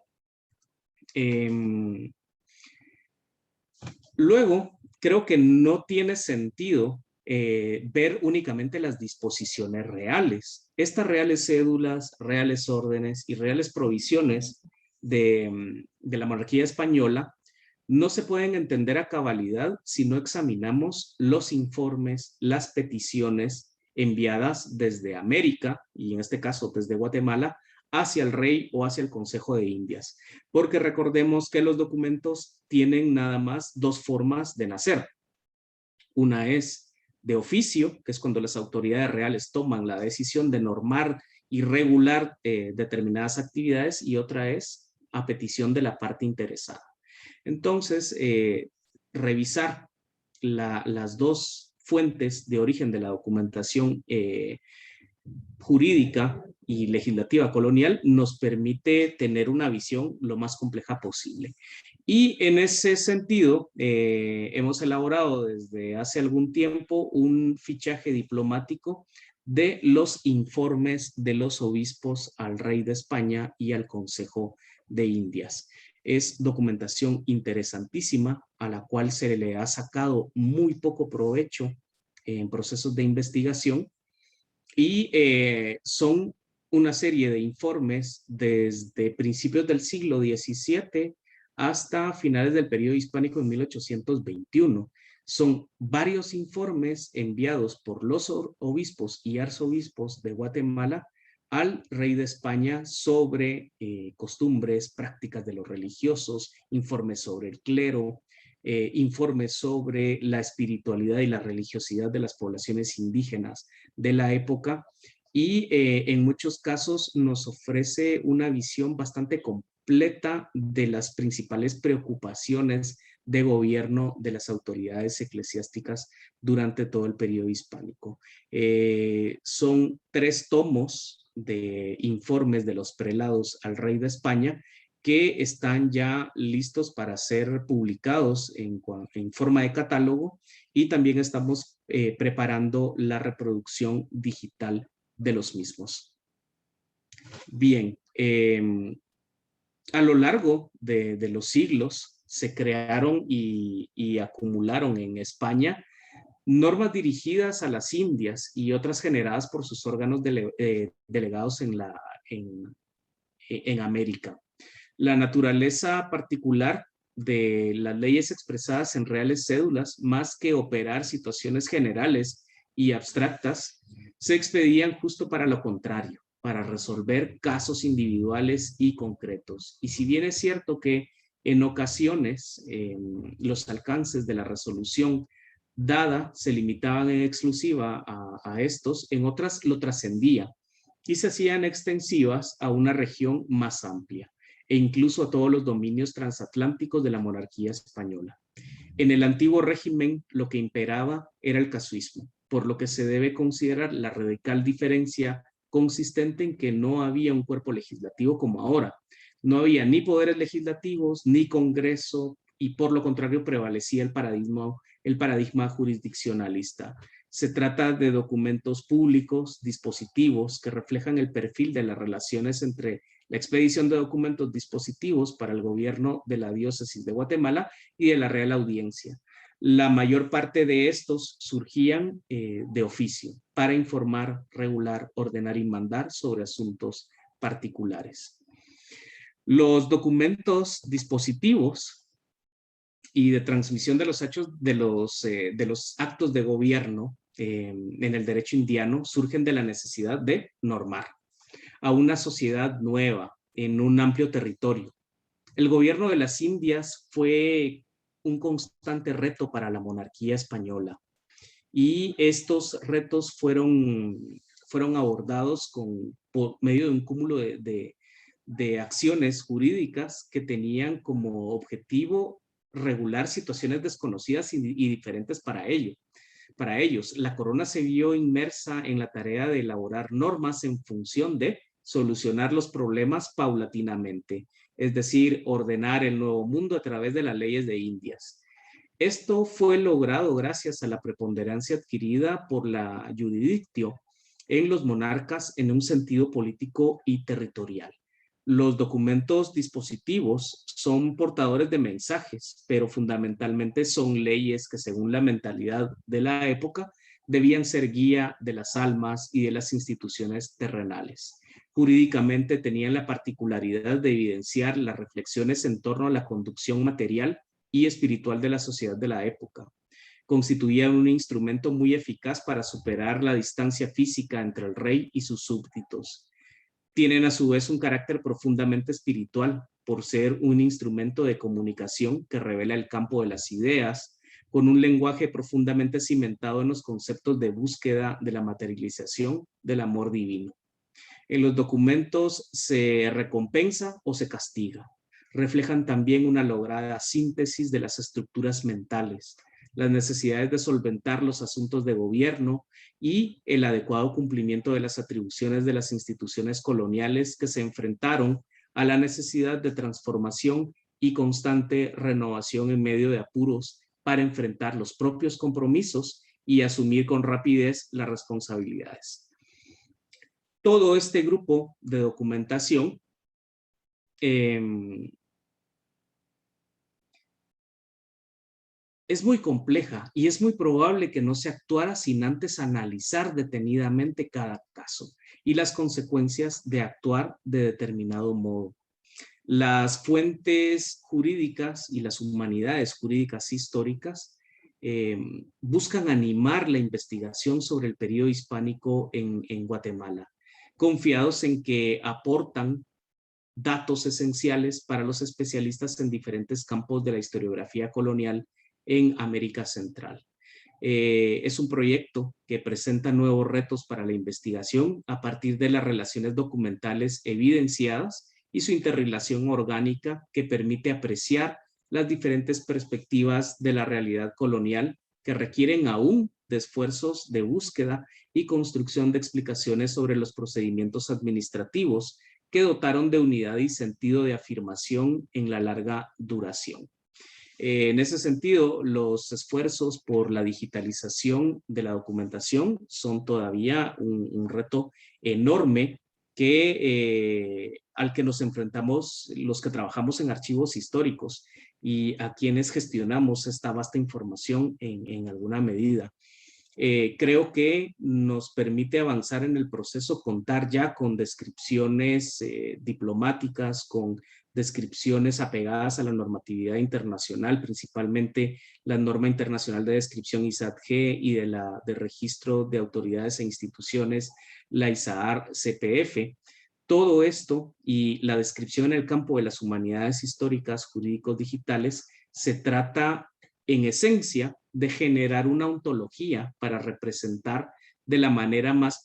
Luego, creo que no tiene sentido ver únicamente las disposiciones reales. Estas reales cédulas, reales órdenes y reales provisiones de la monarquía española no se pueden entender a cabalidad si no examinamos los informes, las peticiones enviadas desde América, y en este caso desde Guatemala, hacia el rey o hacia el Consejo de Indias. Porque recordemos que los documentos tienen nada más dos formas de nacer. Una es de oficio, que es cuando las autoridades reales toman la decisión de normar y regular determinadas actividades, y otra es a petición de la parte interesada. Entonces, revisar las dos fuentes de origen de la documentación jurídica y legislativa colonial nos permite tener una visión lo más compleja posible. Y en ese sentido, hemos elaborado desde hace algún tiempo un fichaje diplomático de los informes de los obispos al rey de España y al Consejo de Indias. Es documentación interesantísima a la cual se le ha sacado muy poco provecho en procesos de investigación, y son una serie de informes desde principios del siglo XVII hasta finales del periodo hispánico en 1821. Son varios informes enviados por los obispos y arzobispos de Guatemala al rey de España sobre costumbres, prácticas de los religiosos, informes sobre el clero, informes sobre la espiritualidad y la religiosidad de las poblaciones indígenas de la época, y en muchos casos nos ofrece una visión bastante completa de las principales preocupaciones de gobierno de las autoridades eclesiásticas durante todo el periodo hispánico. Son 3 tomos de informes de los prelados al rey de España que están ya listos para ser publicados en forma de catálogo, y también estamos preparando la reproducción digital de los mismos. Bien, a lo largo de los siglos se crearon y acumularon en España normas dirigidas a las Indias y otras generadas por sus órganos delegados en América. La naturaleza particular de las leyes expresadas en reales cédulas, más que operar situaciones generales y abstractas, se expedían justo para lo contrario, para resolver casos individuales y concretos. Y si bien es cierto que en ocasiones los alcances de la resolución dada se limitaban en exclusiva a estos, en otras lo trascendía y se hacían extensivas a una región más amplia e incluso a todos los dominios transatlánticos de la monarquía española. En el antiguo régimen lo que imperaba era el casuismo, por lo que se debe considerar la radical diferencia consistente en que no había un cuerpo legislativo como ahora. No había ni poderes legislativos, ni Congreso, y por lo contrario prevalecía el paradigma jurisdiccionalista. Se trata de documentos públicos, dispositivos, que reflejan el perfil de las relaciones entre la expedición de documentos dispositivos para el gobierno de la diócesis de Guatemala y de la Real Audiencia. La mayor parte de estos surgían de oficio para informar, regular, ordenar y mandar sobre asuntos particulares. Los documentos dispositivos y de transmisión de los hechos de los actos de gobierno en el derecho indiano surgen de la necesidad de normar a una sociedad nueva en un amplio territorio. El gobierno de las Indias fue un constante reto para la monarquía española y estos retos fueron abordados por medio de un cúmulo de acciones jurídicas que tenían como objetivo regular situaciones desconocidas y diferentes para ellos. La corona se vio inmersa en la tarea de elaborar normas en función de solucionar los problemas paulatinamente, es decir, ordenar el nuevo mundo a través de las leyes de Indias. Esto fue logrado gracias a la preponderancia adquirida por la jurisdictio en los monarcas en un sentido político y territorial. Los documentos dispositivos son portadores de mensajes, pero fundamentalmente son leyes que, según la mentalidad de la época, debían ser guía de las almas y de las instituciones terrenales. Jurídicamente tenían la particularidad de evidenciar las reflexiones en torno a la conducción material y espiritual de la sociedad de la época. Constituían un instrumento muy eficaz para superar la distancia física entre el rey y sus súbditos. Tienen a su vez un carácter profundamente espiritual por ser un instrumento de comunicación que revela el campo de las ideas, con un lenguaje profundamente cimentado en los conceptos de búsqueda de la materialización del amor divino. En los documentos se recompensa o se castiga. Reflejan también una lograda síntesis de las estructuras mentales, las necesidades de solventar los asuntos de gobierno y el adecuado cumplimiento de las atribuciones de las instituciones coloniales que se enfrentaron a la necesidad de transformación y constante renovación en medio de apuros para enfrentar los propios compromisos y asumir con rapidez las responsabilidades. Todo este grupo de documentación es muy compleja y es muy probable que no se actuara sin antes analizar detenidamente cada caso y las consecuencias de actuar de determinado modo. Las fuentes jurídicas y las humanidades jurídicas históricas buscan animar la investigación sobre el periodo hispánico en Guatemala, confiados en que aportan datos esenciales para los especialistas en diferentes campos de la historiografía colonial en América Central. Es un proyecto que presenta nuevos retos para la investigación a partir de las relaciones documentales evidenciadas y su interrelación orgánica que permite apreciar las diferentes perspectivas de la realidad colonial que requieren aún de esfuerzos de búsqueda y construcción de explicaciones sobre los procedimientos administrativos que dotaron de unidad y sentido de afirmación en la larga duración. En ese sentido, los esfuerzos por la digitalización de la documentación son todavía un reto enorme al que nos enfrentamos los que trabajamos en archivos históricos y a quienes gestionamos esta vasta información en alguna medida. Creo que nos permite avanzar en el proceso, contar ya con descripciones diplomáticas, con descripciones apegadas a la normatividad internacional, principalmente la norma internacional de descripción ISAT-G y de registro de autoridades e instituciones, la ISAAR-CPF. Todo esto y la descripción en el campo de las humanidades históricas, jurídicos digitales, se trata en esencia de generar una ontología para representar de la manera más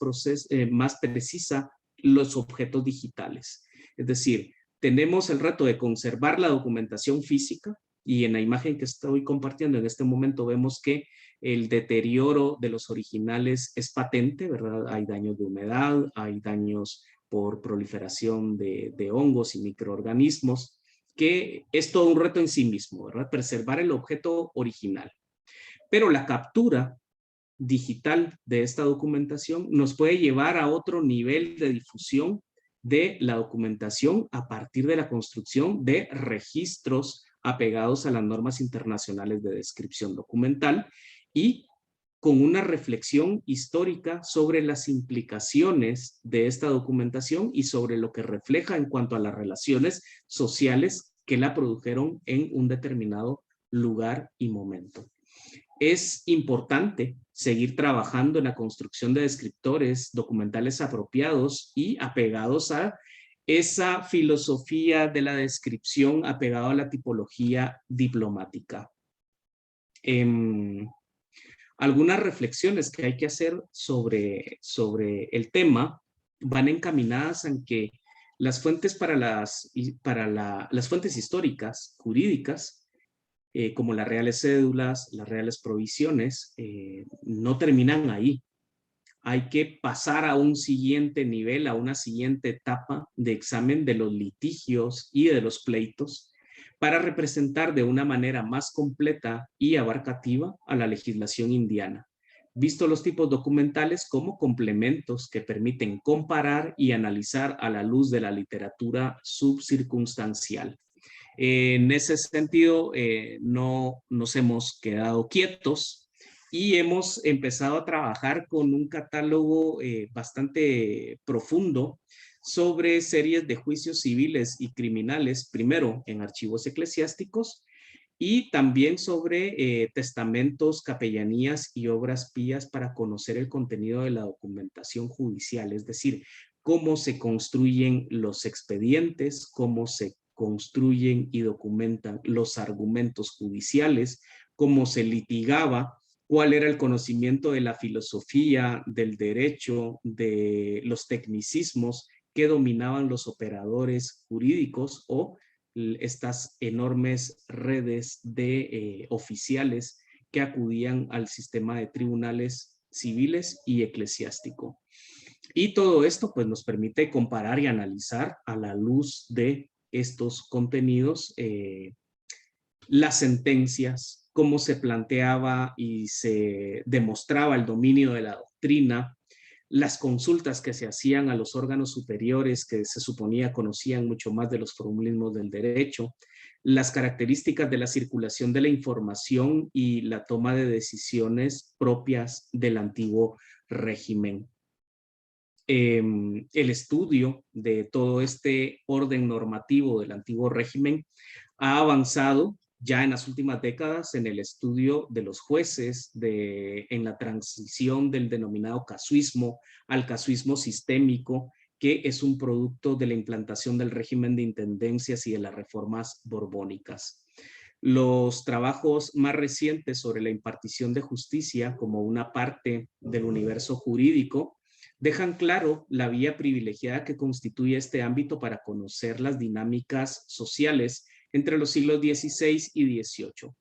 precisa los objetos digitales. Es decir, tenemos el reto de conservar la documentación física, y en la imagen que estoy compartiendo en este momento vemos que el deterioro de los originales es patente, ¿verdad? Hay daños de humedad, hay daños por proliferación de hongos y microorganismos, que es todo un reto en sí mismo, ¿verdad? Preservar el objeto original. Pero la captura digital de esta documentación nos puede llevar a otro nivel de difusión de la documentación a partir de la construcción de registros apegados a las normas internacionales de descripción documental y con una reflexión histórica sobre las implicaciones de esta documentación y sobre lo que refleja en cuanto a las relaciones sociales que la produjeron en un determinado lugar y momento. Es importante seguir trabajando en la construcción de descriptores documentales apropiados y apegados a esa filosofía de la descripción apegado a la tipología diplomática. Algunas reflexiones que hay que hacer sobre el tema van encaminadas en que las fuentes las fuentes históricas, jurídicas, como las reales cédulas, las reales provisiones, no terminan ahí. Hay que pasar a un siguiente nivel, a una siguiente etapa de examen de los litigios y de los pleitos para representar de una manera más completa y abarcativa a la legislación indiana, visto los tipos documentales como complementos que permiten comparar y analizar a la luz de la literatura subcircunstancial. En ese sentido, no nos hemos quedado quietos y hemos empezado a trabajar con un catálogo bastante profundo sobre series de juicios civiles y criminales, primero en archivos eclesiásticos y también sobre testamentos, capellanías y obras pías para conocer el contenido de la documentación judicial, es decir, cómo se construyen los expedientes, cómo se construyen y documentan los argumentos judiciales, cómo se litigaba, cuál era el conocimiento de la filosofía, del derecho, de los tecnicismos que dominaban los operadores jurídicos o estas enormes redes de oficiales que acudían al sistema de tribunales civiles y eclesiástico. Y todo esto pues nos permite comparar y analizar a la luz de estos contenidos las sentencias, cómo se planteaba y se demostraba el dominio de la doctrina, las consultas que se hacían a los órganos superiores que se suponía conocían mucho más de los formulismos del derecho, las características de la circulación de la información y la toma de decisiones propias del antiguo régimen. El estudio de todo este orden normativo del antiguo régimen ha avanzado ya en las últimas décadas en el estudio de los jueces, en la transición del denominado casuismo al casuismo sistémico, que es un producto de la implantación del régimen de intendencias y de las reformas borbónicas. Los trabajos más recientes sobre la impartición de justicia como una parte del universo jurídico dejan claro la vía privilegiada que constituye este ámbito para conocer las dinámicas sociales entre los siglos XVI y XVIII,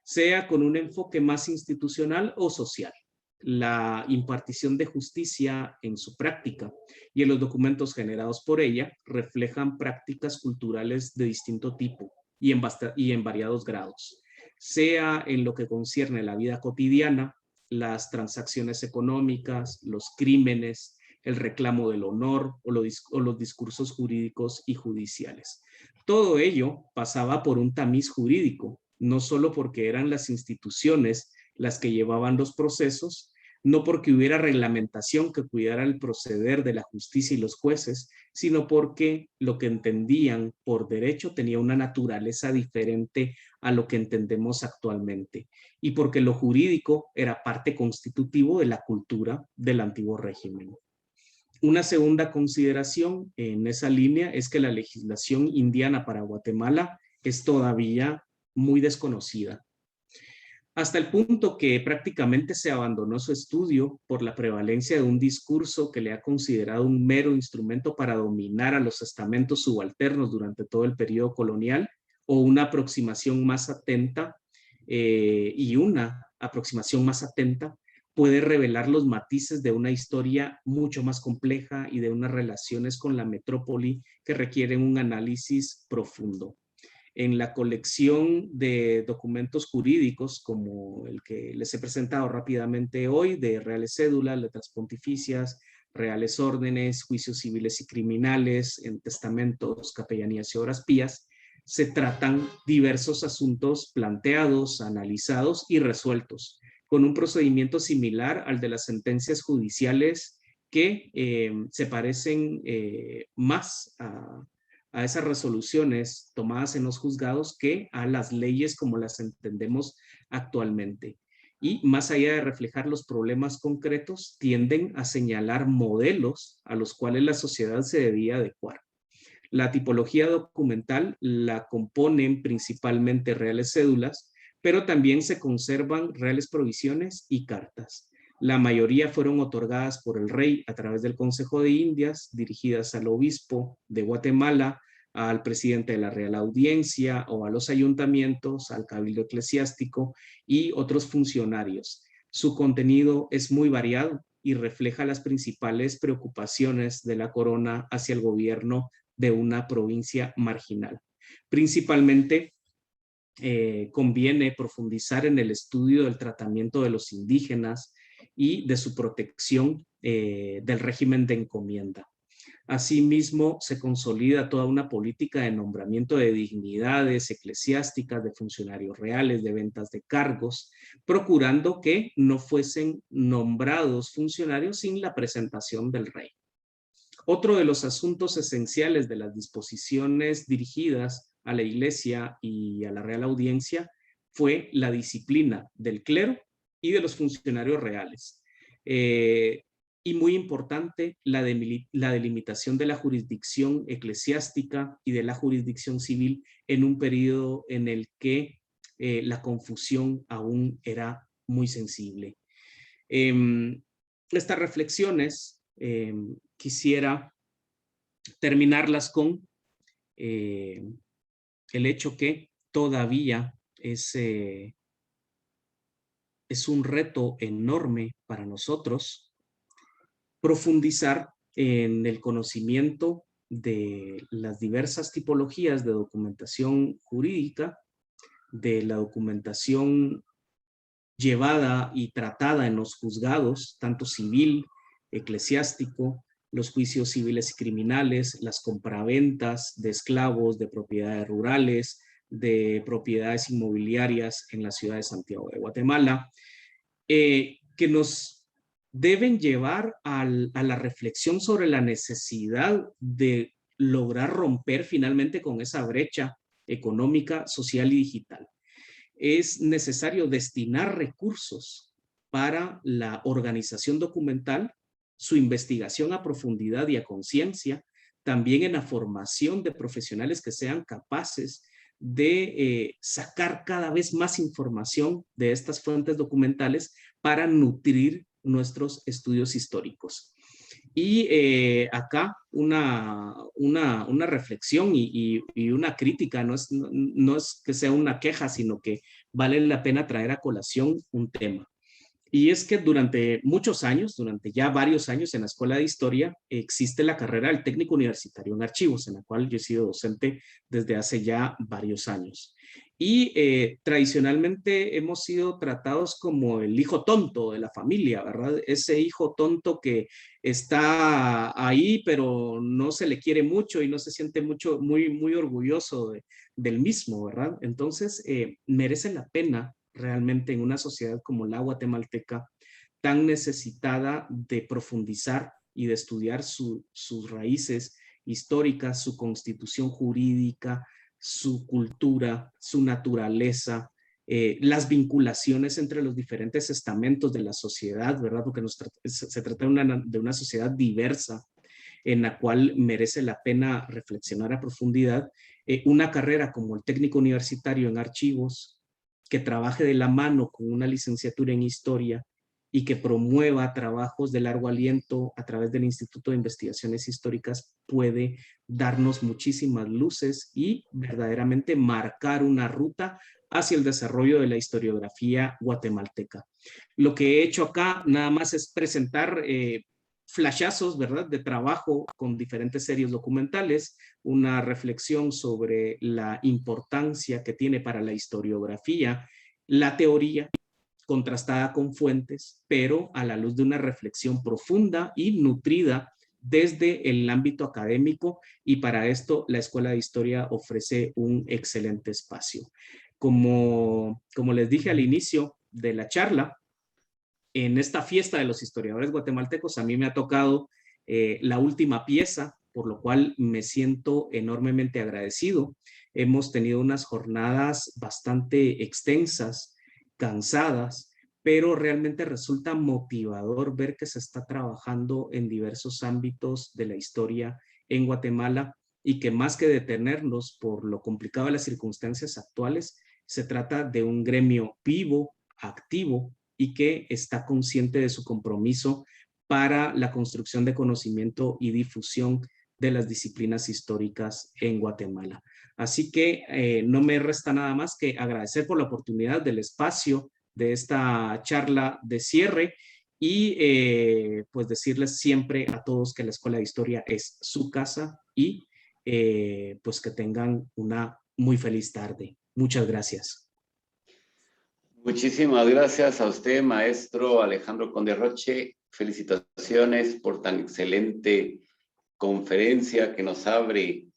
sea con un enfoque más institucional o social. La impartición de justicia en su práctica y en los documentos generados por ella reflejan prácticas culturales de distinto tipo y en variados grados, sea en lo que concierne la vida cotidiana, las transacciones económicas, los crímenes, el reclamo del honor o los discursos jurídicos y judiciales. Todo ello pasaba por un tamiz jurídico, no solo porque eran las instituciones las que llevaban los procesos, no porque hubiera reglamentación que cuidara el proceder de la justicia y los jueces, sino porque lo que entendían por derecho tenía una naturaleza diferente a lo que entendemos actualmente, y porque lo jurídico era parte constitutivo de la cultura del antiguo régimen. Una segunda consideración en esa línea es que la legislación indiana para Guatemala es todavía muy desconocida, hasta el punto que prácticamente se abandonó su estudio por la prevalencia de un discurso que le ha considerado un mero instrumento para dominar a los estamentos subalternos durante todo el periodo colonial, o una aproximación más atenta, y una aproximación más atenta puede revelar los matices de una historia mucho más compleja y de unas relaciones con la metrópoli que requieren un análisis profundo. En la colección de documentos jurídicos, como el que les he presentado rápidamente hoy, de reales cédulas, letras pontificias, reales órdenes, juicios civiles y criminales, en testamentos, capellanías y obras pías, se tratan diversos asuntos planteados, analizados y resueltos, con un procedimiento similar al de las sentencias judiciales que se parecen más a esas resoluciones tomadas en los juzgados que a las leyes como las entendemos actualmente. Y más allá de reflejar los problemas concretos, tienden a señalar modelos a los cuales la sociedad se debía adecuar. La tipología documental la componen principalmente reales cédulas, pero también se conservan reales provisiones y cartas. La mayoría fueron otorgadas por el rey a través del Consejo de Indias, dirigidas al obispo de Guatemala, al presidente de la Real Audiencia o a los ayuntamientos, al cabildo eclesiástico y otros funcionarios. Su contenido es muy variado y refleja las principales preocupaciones de la corona hacia el gobierno de una provincia marginal. Principalmente conviene profundizar en el estudio del tratamiento de los indígenas y de su protección del régimen de encomienda. Asimismo, se consolida toda una política de nombramiento de dignidades eclesiásticas, de funcionarios reales, de ventas de cargos, procurando que no fuesen nombrados funcionarios sin la presentación del rey. Otro de los asuntos esenciales de las disposiciones dirigidas a la Iglesia y a la Real Audiencia fue la disciplina del clero y de los funcionarios reales. Y muy importante, la delimitación de la jurisdicción eclesiástica y de la jurisdicción civil en un periodo en el que la confusión aún era muy sensible. Estas reflexiones quisiera terminarlas con el hecho que todavía es un reto enorme para nosotros profundizar en el conocimiento de las diversas tipologías de documentación jurídica, de la documentación llevada y tratada en los juzgados, tanto civil, eclesiástico, los juicios civiles y criminales, las compraventas de esclavos, de propiedades rurales, de propiedades inmobiliarias en la ciudad de Santiago de Guatemala, que nos deben llevar a la reflexión sobre la necesidad de lograr romper finalmente con esa brecha económica, social y digital. Es necesario destinar recursos para la organización documental, su investigación a profundidad y a conciencia, también en la formación de profesionales que sean capaces de sacar cada vez más información de estas fuentes documentales para nutrir nuestros estudios históricos. Y acá una reflexión y una crítica, no es que sea una queja, sino que vale la pena traer a colación un tema. Y es que durante muchos años, durante ya varios años en la Escuela de Historia, existe la carrera del técnico universitario en archivos, en la cual yo he sido docente desde hace ya varios años. Y tradicionalmente hemos sido tratados como el hijo tonto de la familia, ¿verdad? Ese hijo tonto que está ahí, pero no se le quiere mucho y no se siente muy orgulloso del mismo, ¿verdad? Entonces, merece la pena realmente en una sociedad como la guatemalteca tan necesitada de profundizar y de estudiar sus raíces históricas, su constitución jurídica, su cultura, su naturaleza, las vinculaciones entre los diferentes estamentos de la sociedad, ¿verdad? Porque se trata de una sociedad diversa en la cual merece la pena reflexionar a profundidad. Una carrera como el técnico universitario en archivos, que trabaje de la mano con una licenciatura en historia y que promueva trabajos de largo aliento a través del Instituto de Investigaciones Históricas, puede darnos muchísimas luces y verdaderamente marcar una ruta hacia el desarrollo de la historiografía guatemalteca. Lo que he hecho acá nada más es presentar flashazos, ¿verdad?, de trabajo con diferentes series documentales, una reflexión sobre la importancia que tiene para la historiografía la teoría contrastada con fuentes, pero a la luz de una reflexión profunda y nutrida desde el ámbito académico, y para esto la Escuela de Historia ofrece un excelente espacio. Como les dije al inicio de la charla, en esta fiesta de los historiadores guatemaltecos a mí me ha tocado la última pieza, por lo cual me siento enormemente agradecido. Hemos tenido unas jornadas bastante extensas, cansadas, pero realmente resulta motivador ver que se está trabajando en diversos ámbitos de la historia en Guatemala, y que más que detenernos por lo complicado de las circunstancias actuales, se trata de un gremio vivo, activo, y que está consciente de su compromiso para la construcción de conocimiento y difusión de las disciplinas históricas en Guatemala. Así que no me resta nada más que agradecer por la oportunidad del espacio de esta charla de cierre, y pues decirles siempre a todos que la Escuela de Historia es su casa, y pues que tengan una muy feliz tarde. Muchas gracias. Muchísimas gracias a usted, maestro Alejandro Conde Roche. Felicitaciones por tan excelente conferencia que nos abre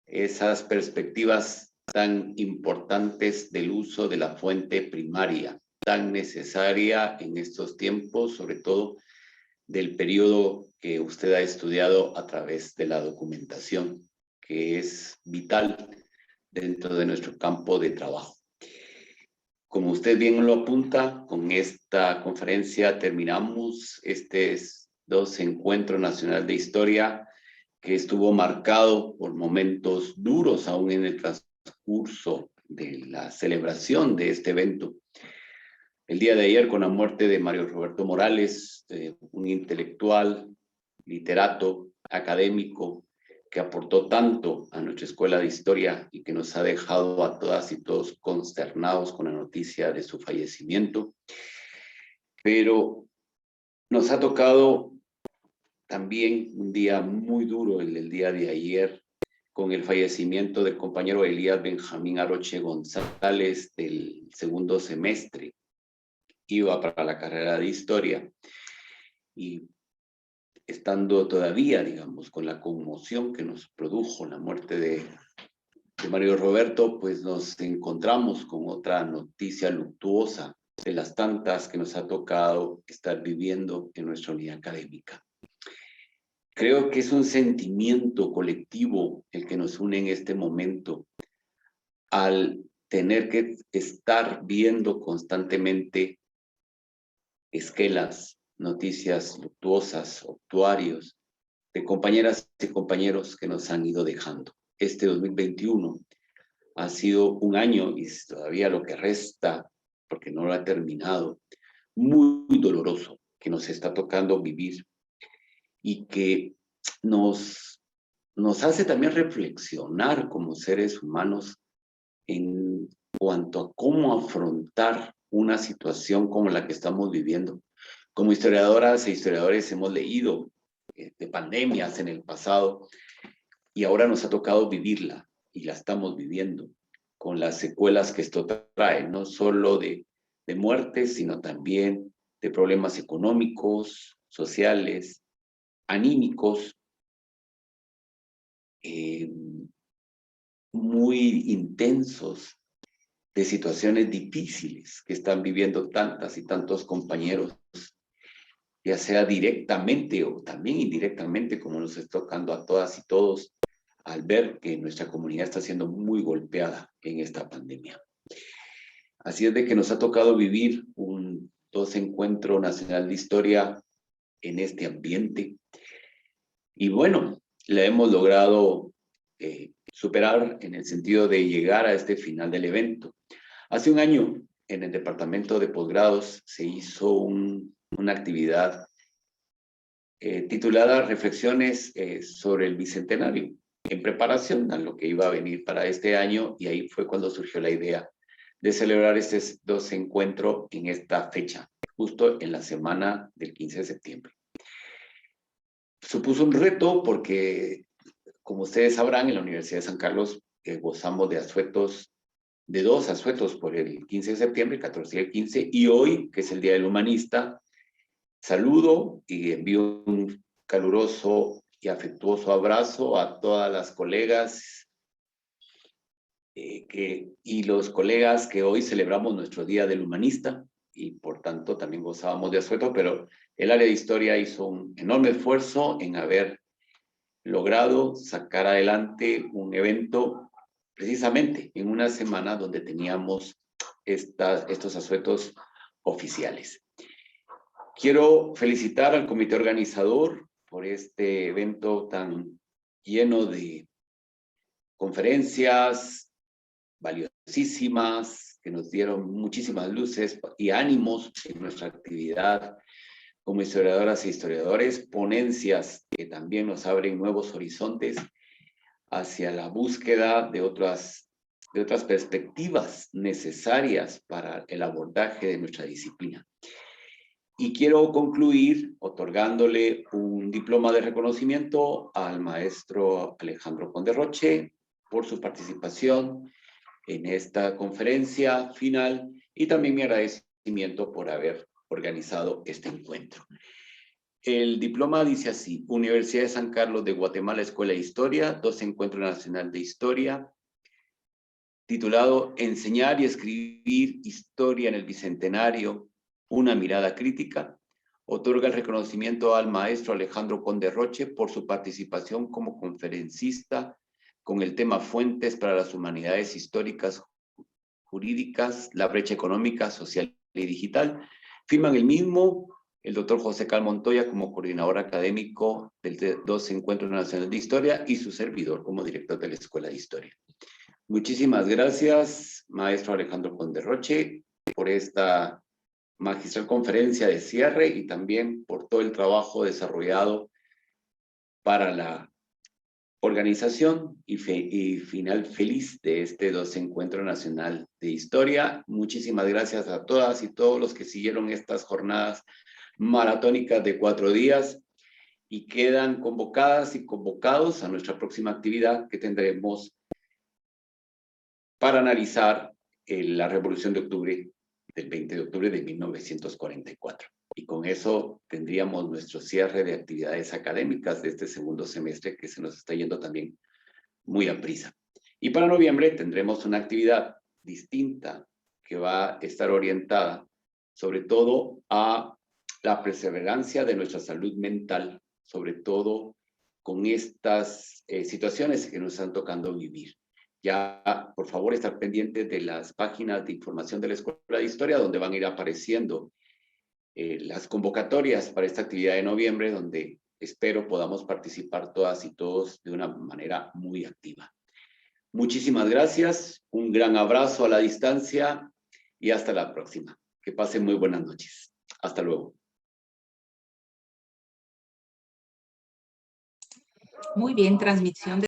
esas perspectivas tan importantes del uso de la fuente primaria, tan necesaria en estos tiempos, sobre todo del periodo que usted ha estudiado a través de la documentación, que es vital dentro de nuestro campo de trabajo. Como usted bien lo apunta, con esta conferencia terminamos este 2 Encuentro Nacional de Historia, que estuvo marcado por momentos duros aún en el transcurso de la celebración de este evento. El día de ayer, con la muerte de Mario Roberto Morales, un intelectual, literato, académico, que aportó tanto a nuestra Escuela de Historia y que nos ha dejado a todas y todos consternados con la noticia de su fallecimiento. Pero nos ha tocado también un día muy duro, el día de ayer, con el fallecimiento del compañero Elías Benjamín Aroche González del segundo semestre. Iba para la carrera de Historia, y estando todavía, digamos, con la conmoción que nos produjo la muerte de Mario Roberto, pues nos encontramos con otra noticia luctuosa de las tantas que nos ha tocado estar viviendo en nuestra unidad académica. Creo que es un sentimiento colectivo el que nos une en este momento, al tener que estar viendo constantemente esquelas, noticias luctuosas, obituarios de compañeras y compañeros que nos han ido dejando. Este 2021 ha sido un año, y todavía lo que resta, porque no lo ha terminado, muy doloroso, que nos está tocando vivir, y que nos hace también reflexionar como seres humanos en cuanto a cómo afrontar una situación como la que estamos viviendo. Como historiadoras e historiadores hemos leído de pandemias en el pasado, y ahora nos ha tocado vivirla, y la estamos viviendo con las secuelas que esto trae, no solo de muertes, sino también de problemas económicos, sociales, anímicos, muy intensos, de situaciones difíciles que están viviendo tantas y tantos compañeros, ya sea directamente o también indirectamente, como nos está tocando a todas y todos, al ver que nuestra comunidad está siendo muy golpeada en esta pandemia. Así es de que nos ha tocado vivir un 2 Encuentro Nacional de Historia en este ambiente. Y bueno, le hemos logrado superar en el sentido de llegar a este final del evento. Hace un año, en el departamento de posgrados, se hizo una actividad titulada Reflexiones sobre el Bicentenario, en preparación a lo que iba a venir para este año, y ahí fue cuando surgió la idea de celebrar este 2 Encuentro en esta fecha, justo en la semana del 15 de septiembre. Supuso un reto porque, como ustedes sabrán, en la Universidad de San Carlos gozamos de asuetos, de 2 asuetos por el 15 de septiembre, el 14 y el 15, y hoy, que es el Día del Humanista, saludo y envío un caluroso y afectuoso abrazo a todas las colegas y los colegas que hoy celebramos nuestro Día del Humanista, y por tanto también gozábamos de asueto, pero el área de historia hizo un enorme esfuerzo en haber logrado sacar adelante un evento precisamente en una semana donde teníamos estos asuetos oficiales. Quiero felicitar al comité organizador por este evento tan lleno de conferencias valiosísimas que nos dieron muchísimas luces y ánimos en nuestra actividad como historiadoras e historiadores, ponencias que también nos abren nuevos horizontes hacia la búsqueda de otras perspectivas necesarias para el abordaje de nuestra disciplina. Y quiero concluir otorgándole un diploma de reconocimiento al maestro Alejandro Conde Roche por su participación en esta conferencia final, y también mi agradecimiento por haber organizado este encuentro. El diploma dice así: Universidad de San Carlos de Guatemala, Escuela de Historia, 2 Encuentro Nacional de Historia, titulado Enseñar y escribir historia en el Bicentenario, una mirada crítica. Otorga el reconocimiento al maestro Alejandro Conde Roche por su participación como conferencista con el tema Fuentes para las Humanidades Históricas Jurídicas, la brecha económica, social y digital. Firman el mismo el doctor José Cal Montoya como coordinador académico del 2 Encuentro Nacional de Historia y su servidor como director de la Escuela de Historia. Muchísimas gracias, maestro Alejandro Conde Roche, por esta magistral conferencia de cierre y también por todo el trabajo desarrollado para la organización y final feliz de este 2 Encuentro Nacional de Historia. Muchísimas gracias a todas y todos los que siguieron estas jornadas maratónicas de 4 días y quedan convocadas y convocados a nuestra próxima actividad que tendremos para analizar la Revolución de Octubre, del 20 de octubre de 1944. Y con eso tendríamos nuestro cierre de actividades académicas de este segundo semestre que se nos está yendo también muy a prisa. Y para noviembre tendremos una actividad distinta que va a estar orientada sobre todo a la perseverancia de nuestra salud mental, sobre todo con estas situaciones que nos están tocando vivir. Ya, por favor, estar pendientes de las páginas de información de la Escuela de Historia, donde van a ir apareciendo las convocatorias para esta actividad de noviembre, donde espero podamos participar todas y todos de una manera muy activa. Muchísimas gracias, un gran abrazo a la distancia y hasta la próxima. Que pasen muy buenas noches. Hasta luego. Muy bien, transmisión de